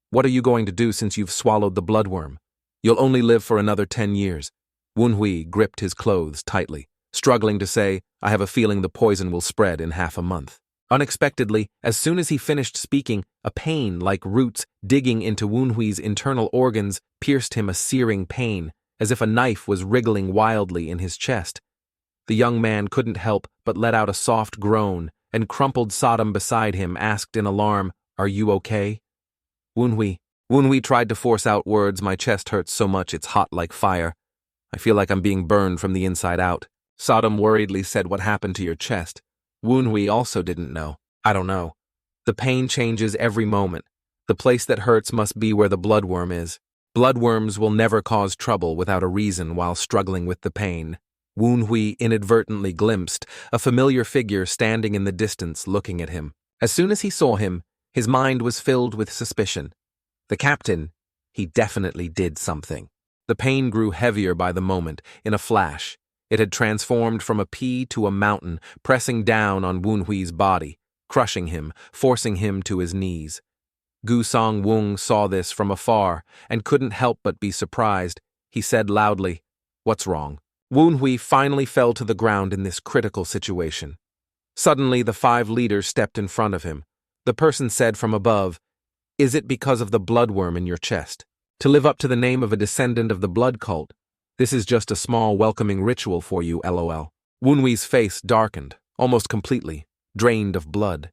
"What are you going to do since you've swallowed the bloodworm? You'll only live for another 10 years. Wu Hui gripped his clothes tightly, struggling to say, "I have a feeling the poison will spread in half a month." Unexpectedly, as soon as he finished speaking, a pain like roots digging into Wu Hui's internal organs pierced him, a searing pain, as if a knife was wriggling wildly in his chest. The young man couldn't help but let out a soft groan, and crumpled Sodom beside him asked in alarm, "Are you okay?" Woonhui. Woonhui tried to force out words. "My chest hurts so much it's hot like fire. I feel like I'm being burned from the inside out." Sodom worriedly said, "What happened to your chest?" Woonhui also didn't know. "I don't know. The pain changes every moment. The place that hurts must be where the bloodworm is. Bloodworms will never cause trouble without a reason while struggling with the pain." Woonhui inadvertently glimpsed a familiar figure standing in the distance looking at him. As soon as he saw him, his mind was filled with suspicion. The captain, he definitely did something. The pain grew heavier by the moment. In a flash, it had transformed from a pea to a mountain, pressing down on Woonhui's body, crushing him, forcing him to his knees. Gu Song Wung saw this from afar and couldn't help but be surprised. He said loudly, "What's wrong?" Woonhui finally fell to the ground in this critical situation. Suddenly, the 5 leaders stepped in front of him. The person said from above, "Is it because of the bloodworm in your chest? To live up to the name of a descendant of the blood cult, this is just a small welcoming ritual for you, lol." Woonhui's face darkened, almost completely, drained of blood.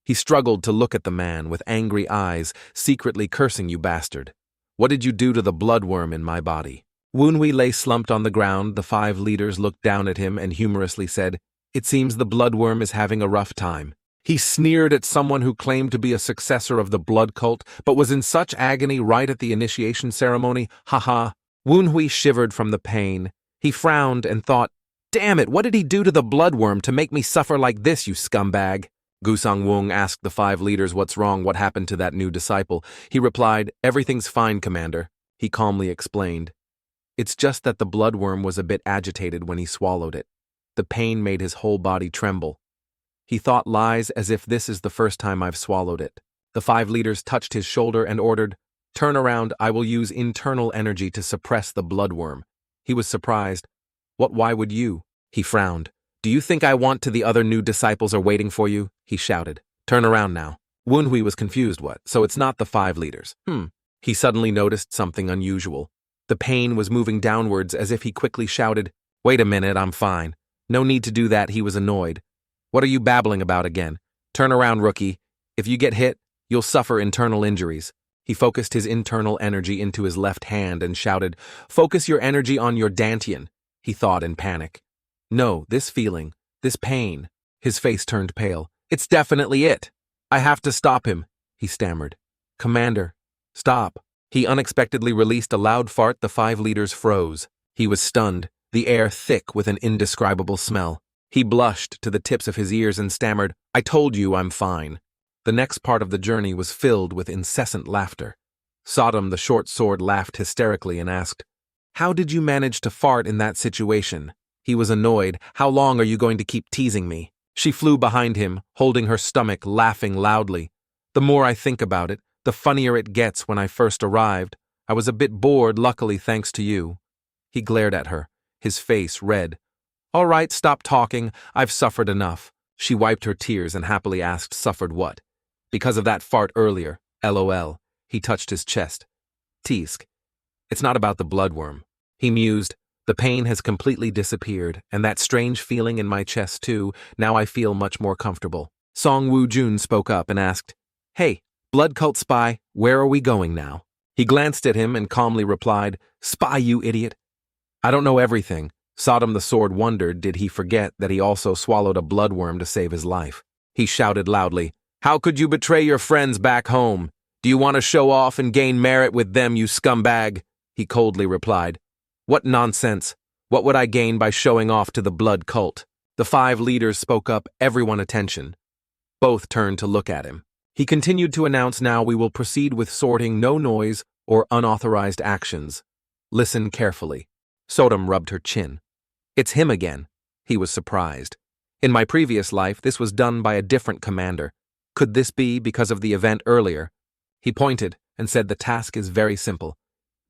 He struggled to look at the man with angry eyes, secretly cursing, "You bastard. What did you do to the bloodworm in my body?" Woonhui lay slumped on the ground. The 5 leaders looked down at him and humorously said, "It seems the bloodworm is having a rough time." He sneered at someone who claimed to be a successor of the blood cult, but was in such agony right at the initiation ceremony. Haha. Woonhui shivered from the pain. He frowned and thought, "Damn it, what did he do to the bloodworm to make me suffer like this, you scumbag?" Gu Song Wung asked the 5 leaders what's wrong, what happened to that new disciple. He replied, "Everything's fine, Commander." He calmly explained, "It's just that the bloodworm was a bit agitated when he swallowed it. The pain made his whole body tremble. He thought lies as if this is the first time I've swallowed it." The 5 leaders touched his shoulder and ordered, "Turn around, I will use internal energy to suppress the bloodworm." He was surprised. Why would you?" He frowned. "Do you think I want to? The other new disciples are waiting for you," he shouted. "Turn around now." Woonhui was confused. What? So it's not the 5 leaders? He suddenly noticed something unusual. The pain was moving downwards as if he quickly shouted, "Wait a minute, I'm fine. No need to do that." He was annoyed. "What are you babbling about again? Turn around, rookie. If you get hit, you'll suffer internal injuries." He focused his internal energy into his left hand and shouted, "Focus your energy on your dantian," he thought in panic. "No, this feeling, this pain." His face turned pale. "It's definitely it. I have to stop him," he stammered. "Commander, stop." He unexpectedly released a loud fart. The 5 leaders froze. He was stunned, the air thick with an indescribable smell. He blushed to the tips of his ears and stammered, "I told you I'm fine." The next part of the journey was filled with incessant laughter. Sodom the short sword laughed hysterically and asked, "How did you manage to fart in that situation?" He was annoyed. "How long are you going to keep teasing me?" She flew behind him, holding her stomach, laughing loudly. "The more I think about it, the funnier it gets. When I first arrived, I was a bit bored, luckily thanks to you." He glared at her, his face red. "All right, stop talking. I've suffered enough." She wiped her tears and happily asked, "Suffered what?" "Because of that fart earlier. LOL. He touched his chest. "Teask. It's not about the bloodworm." He mused. "The pain has completely disappeared, and that strange feeling in my chest too. Now I feel much more comfortable." Song Woo Jun spoke up and asked, "Hey, blood cult spy, where are we going now?" He glanced at him and calmly replied, "Spy, you idiot. I don't know everything." Sodom the sword wondered, did he forget that he also swallowed a bloodworm to save his life? He shouted loudly, "How could you betray your friends back home? Do you want to show off and gain merit with them, you scumbag?" He coldly replied, "What nonsense. What would I gain by showing off to the blood cult?" The 5 leaders spoke up, everyone attention. Both turned to look at him. He continued to announce, "Now we will proceed with sorting no noise or unauthorized actions. Listen carefully." Sodom rubbed her chin. "It's him again." He was surprised. "In my previous life, this was done by a different commander. Could this be because of the event earlier?" He pointed and said, "The task is very simple.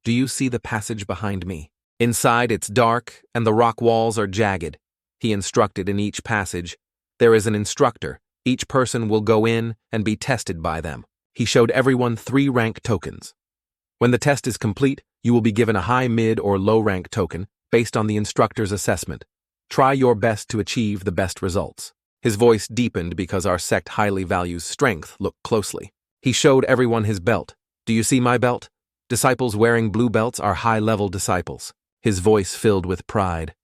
Do you see the passage behind me? Inside it's dark and the rock walls are jagged." He instructed, "In each passage, there is an instructor. Each person will go in and be tested by them." He showed everyone 3 rank tokens. When the test is complete, you will be given a high, mid, or low rank token based on the instructor's assessment. Try your best to achieve the best results. His voice deepened because our sect highly values strength. Look closely. He showed everyone his belt. Do you see my belt? Disciples wearing blue belts are high-level disciples. His voice filled with pride.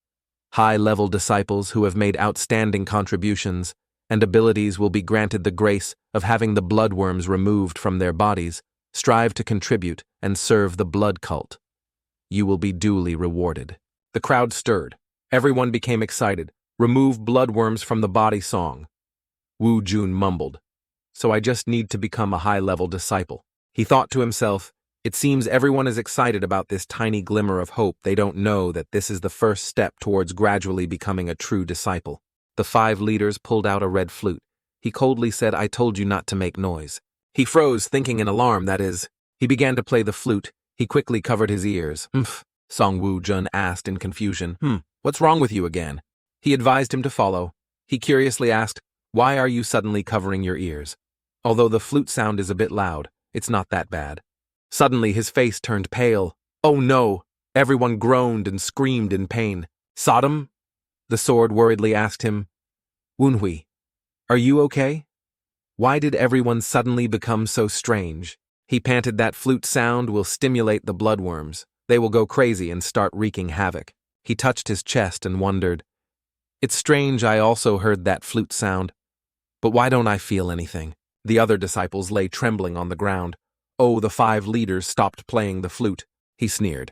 High-level disciples who have made outstanding contributions and abilities will be granted the grace of having the bloodworms removed from their bodies, strive to contribute and serve the blood cult. You will be duly rewarded. The crowd stirred. Everyone became excited. Remove bloodworms from the body song. Wu Jun mumbled. So I just need to become a high-level disciple. He thought to himself, it seems everyone is excited about this tiny glimmer of hope. They don't know that this is the first step towards gradually becoming a true disciple. The 5 leaders pulled out a red flute. He coldly said, I told you not to make noise. He froze, thinking in alarm, that is. He began to play the flute. He quickly covered his ears. Song Wu Jun asked in confusion. What's wrong with you again? He advised him to follow. He curiously asked, why are you suddenly covering your ears? Although the flute sound is a bit loud, it's not that bad. Suddenly his face turned pale. Oh no! Everyone groaned and screamed in pain. Sodom? The sword worriedly asked him. Wunhui, are you okay? Why did everyone suddenly become so strange? He panted, that flute sound will stimulate the bloodworms. They will go crazy and start wreaking havoc. He touched his chest and wondered. It's strange, I also heard that flute sound. But why don't I feel anything? The other disciples lay trembling on the ground. Oh, the 5 leaders stopped playing the flute. He sneered.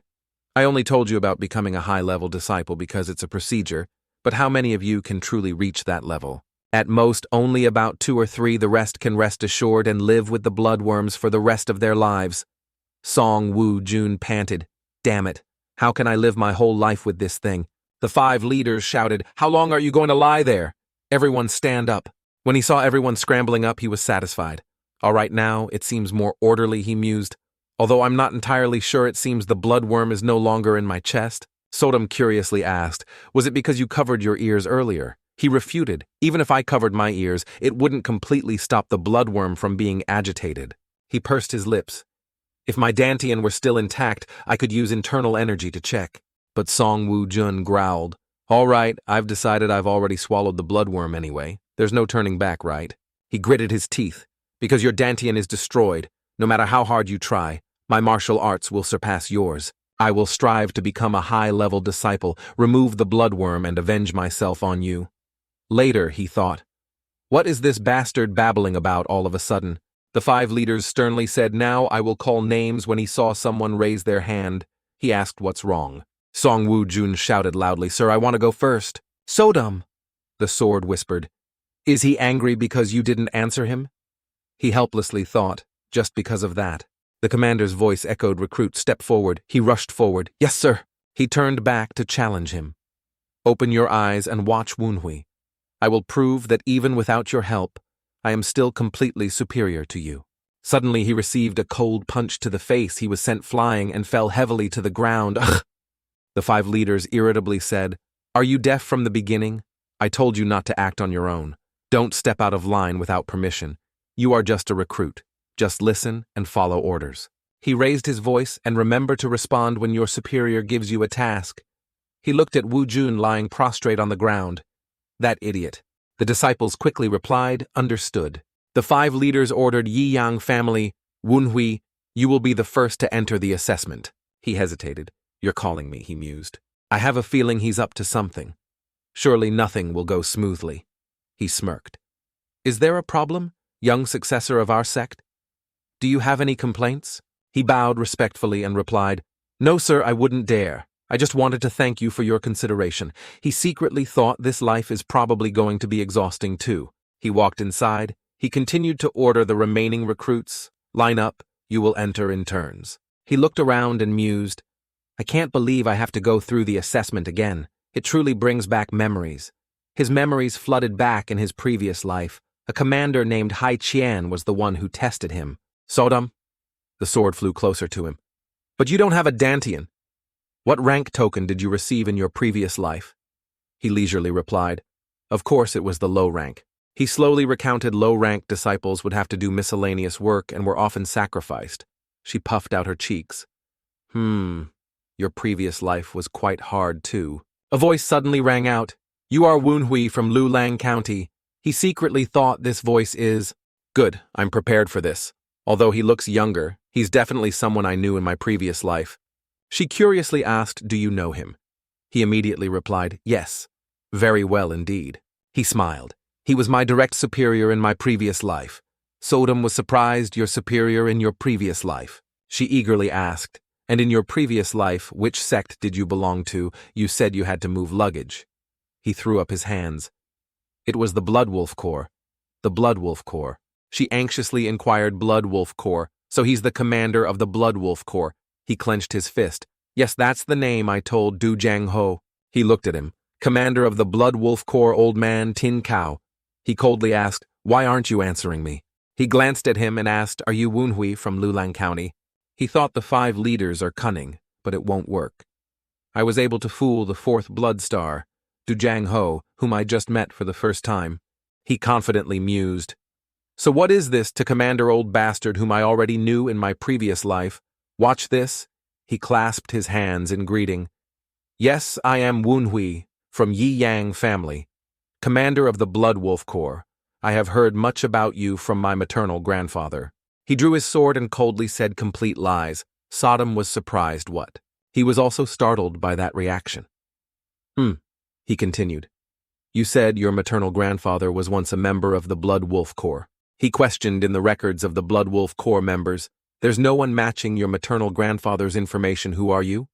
I only told you about becoming a high-level disciple because it's a procedure, but how many of you can truly reach that level? At most, only about 2 or 3. The rest can rest assured and live with the bloodworms for the rest of their lives. Song Wu Jun panted. Damn it. How can I live my whole life with this thing? The 5 leaders shouted, how long are you going to lie there? Everyone stand up. When he saw everyone scrambling up, he was satisfied. All right, now it seems more orderly, he mused. Although I'm not entirely sure, it seems the bloodworm is no longer in my chest. Sodom curiously asked, was it because you covered your ears earlier? He refuted, even if I covered my ears, it wouldn't completely stop the bloodworm from being agitated. He pursed his lips. If my dantian were still intact, I could use internal energy to check. But Song Wu Jun growled. All right, I've decided I've already swallowed the bloodworm anyway. There's no turning back, right? He gritted his teeth. Because your dantian is destroyed, no matter how hard you try, my martial arts will surpass yours. I will strive to become a high-level disciple, remove the bloodworm, and avenge myself on you. Later, he thought. What is this bastard babbling about all of a sudden? The 5 leaders sternly said, now I will call names. When he saw someone raise their hand, he asked what's wrong. Song Wu Jun shouted loudly, sir, I want to go first. Sodom, the sword whispered. Is he angry because you didn't answer him? He helplessly thought, just because of that. The commander's voice echoed, recruit, step forward. He rushed forward. Yes, sir. He turned back to challenge him. Open your eyes and watch Wunhui. I will prove that even without your help, I am still completely superior to you. Suddenly he received a cold punch to the face. He was sent flying and fell heavily to the ground. Ugh! The 5 leaders irritably said, are you deaf from the beginning? I told you not to act on your own. Don't step out of line without permission. You are just a recruit. Just listen and follow orders. He raised his voice, and remember to respond when your superior gives you a task. He looked at Wu Jun lying prostrate on the ground. That idiot. The disciples quickly replied, understood. The 5 leaders ordered Yi Yang family, Wunhui, you will be the first to enter the assessment. He hesitated. You're calling me, he mused. I have a feeling he's up to something. Surely nothing will go smoothly. He smirked. Is there a problem, young successor of our sect? Do you have any complaints? He bowed respectfully and replied, no, sir, I wouldn't dare. I just wanted to thank you for your consideration. He secretly thought this life is probably going to be exhausting too. He walked inside. He continued to order the remaining recruits. Line up, you will enter in turns. He looked around and mused. I can't believe I have to go through the assessment again. It truly brings back memories. His memories flooded back in his previous life. A commander named Hai Qian was the one who tested him. Sodom? The sword flew closer to him. But you don't have a dantian. What rank token did you receive in your previous life? He leisurely replied. Of course it was the low rank. He slowly recounted low-rank disciples would have to do miscellaneous work and were often sacrificed. She puffed out her cheeks. Your previous life was quite hard too. A voice suddenly rang out. You are Woonhui from Lulang County. He secretly thought this voice is. Good, I'm prepared for this. Although he looks younger, he's definitely someone I knew in my previous life. She curiously asked, do you know him? He immediately replied, yes. Very well indeed. He smiled. He was my direct superior in my previous life. Sodom was surprised your superior in your previous life. She eagerly asked, and in your previous life, which sect did you belong to? You said you had to move luggage. He threw up his hands. It was the Blood Wolf Corps. The Blood Wolf Corps. She anxiously inquired. Blood Wolf Corps. So he's the commander of the Blood Wolf Corps. He clenched his fist. Yes, that's the name I told Du Jang Ho. He looked at him. Commander of the Blood Wolf Corps, old man Tin Kao. He coldly asked, why aren't you answering me? He glanced at him and asked, are you Woonhui from Lulang County? He thought the 5 leaders are cunning, but it won't work. I was able to fool the 4th Blood Star, Du Jang Ho, whom I just met for the first time. He confidently mused. So what is this to Commander Old Bastard whom I already knew in my previous life? Watch this. He clasped his hands in greeting. Yes, I am Woonhui, from Yi Yang family, commander of the Blood Wolf Corps. I have heard much about you from my maternal grandfather. He drew his sword and coldly said complete lies. Sodom was surprised what? He was also startled by that reaction. He continued. You said your maternal grandfather was once a member of the Blood Wolf Corps. He questioned in the records of the Blood Wolf Corps members. There's no one matching your maternal grandfather's information. Who are you?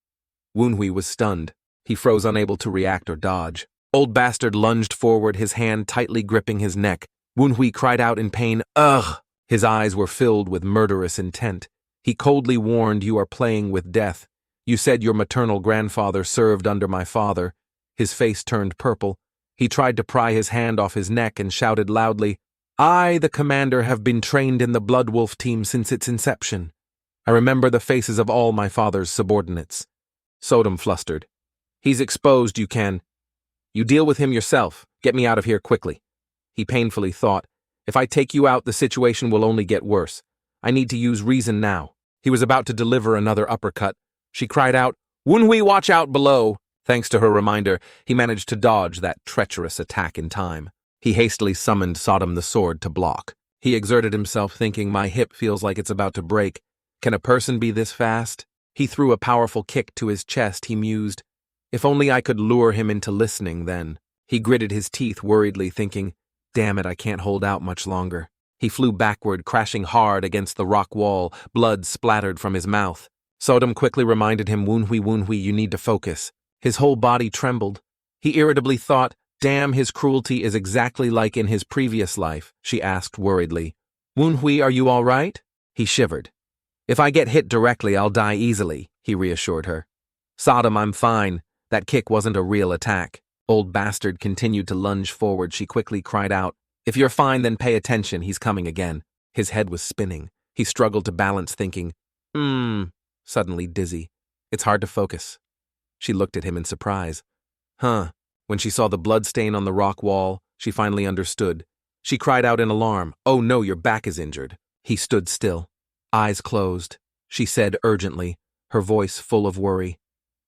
Woonhui was stunned. He froze, unable to react or dodge. Old Bastard lunged forward, his hand tightly gripping his neck. Woonhui cried out in pain, ugh! His eyes were filled with murderous intent. He coldly warned, you are playing with death. You said your maternal grandfather served under my father. His face turned purple. He tried to pry his hand off his neck and shouted loudly, I, the commander, have been trained in the Blood Wolf team since its inception. I remember the faces of all my father's subordinates. Sodom flustered. He's exposed, you can. You deal with him yourself. Get me out of here quickly. He painfully thought, if I take you out, the situation will only get worse. I need to use reason now. He was about to deliver another uppercut. She cried out, Woonhui, watch out below. Thanks to her reminder, he managed to dodge that treacherous attack in time. He hastily summoned Sodom the sword to block. He exerted himself, thinking, my hip feels like it's about to break. Can a person be this fast? He threw a powerful kick to his chest. He mused, if only I could lure him into listening then. He gritted his teeth worriedly, thinking, damn it, I can't hold out much longer. He flew backward, crashing hard against the rock wall. Blood splattered from his mouth. Sodom quickly reminded him, Woonhui, you need to focus. His whole body trembled. He irritably thought, damn, his cruelty is exactly like in his previous life. She asked worriedly, Woonhui, are you all right? He shivered. If I get hit directly, I'll die easily, he reassured her. Sodom, I'm fine. That kick wasn't a real attack. Old Bastard continued to lunge forward. She quickly cried out, if you're fine, then pay attention. He's coming again. His head was spinning. He struggled to balance, thinking, suddenly dizzy. It's hard to focus. She looked at him in surprise. When she saw the blood stain on the rock wall, she finally understood. She cried out in alarm, oh no, your back is injured. He stood still, eyes closed. She said urgently, her voice full of worry.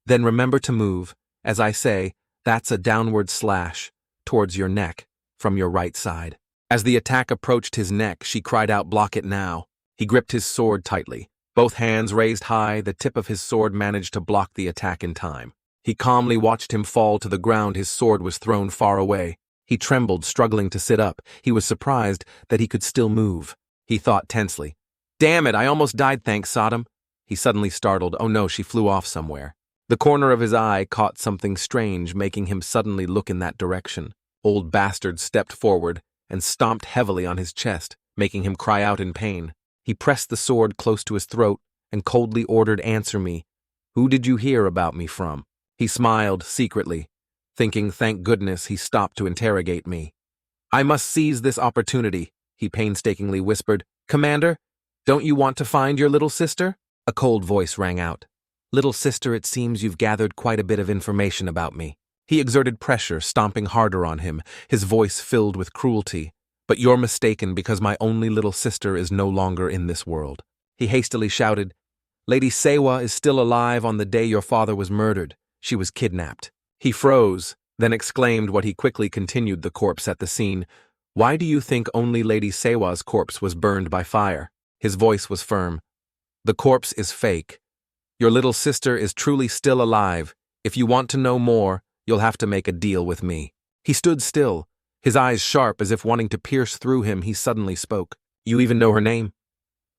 Then remember to move. As I say, that's a downward slash, towards your neck, from your right side. As the attack approached his neck, she cried out, block it now. He gripped his sword tightly. Both hands raised high, the tip of his sword managed to block the attack in time. He calmly watched him fall to the ground. His sword was thrown far away. He trembled, struggling to sit up. He was surprised that he could still move. He thought tensely, damn it, I almost died, thanks, Sodom. He suddenly startled. Oh no, she flew off somewhere. The corner of his eye caught something strange, making him suddenly look in that direction. Old Bastard stepped forward and stomped heavily on his chest, making him cry out in pain. He pressed the sword close to his throat and coldly ordered, answer me. Who did you hear about me from? He smiled secretly, thinking, thank goodness he stopped to interrogate me. I must seize this opportunity, he painstakingly whispered. Commander, don't you want to find your little sister? A cold voice rang out. Little sister, it seems you've gathered quite a bit of information about me. He exerted pressure, stomping harder on him, his voice filled with cruelty. But you're mistaken, because my only little sister is no longer in this world. He hastily shouted, Lady Sewa is still alive on the day your father was murdered. She was kidnapped. He froze, then exclaimed what he quickly continued the corpse at the scene. Why do you think only Lady Sewa's corpse was burned by fire? His voice was firm. The corpse is fake. Your little sister is truly still alive. If you want to know more, you'll have to make a deal with me. He stood still, his eyes sharp as if wanting to pierce through him. He suddenly spoke. You even know her name?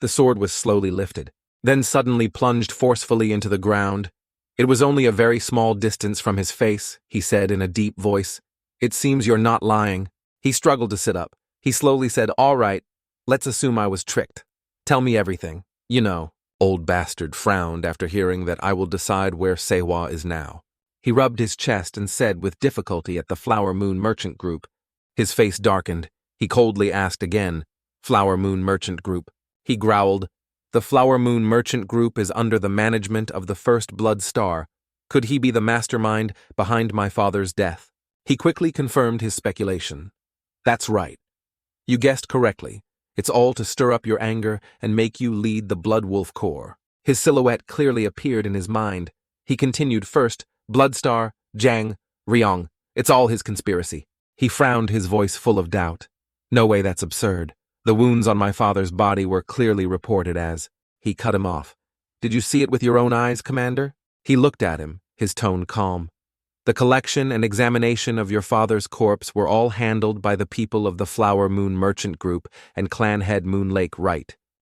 The sword was slowly lifted, then suddenly plunged forcefully into the ground. It was only a very small distance from his face, he said in a deep voice. It seems you're not lying. He struggled to sit up. He slowly said, all right, let's assume I was tricked. Tell me everything. You know. Old bastard frowned after hearing that I will decide where Sewa is now. He rubbed his chest and said with difficulty at the Flower Moon Merchant Group. His face darkened. He coldly asked again, Flower Moon Merchant Group. He growled, the Flower Moon Merchant Group is under the management of the First Blood Star. Could he be the mastermind behind my father's death? He quickly confirmed his speculation. That's right. You guessed correctly. It's all to stir up your anger and make you lead the Blood Wolf Corps. His silhouette clearly appeared in his mind. He continued first, Bloodstar, Jiang, Ryong. It's all his conspiracy. He frowned, his voice full of doubt. No way, that's absurd. The wounds on my father's body were clearly reported as. He cut him off. Did you see it with your own eyes, Commander? He looked at him, his tone calm. The collection and examination of your father's corpse were all handled by the people of the Flower Moon Merchant Group and clan head Moon Lake Wright.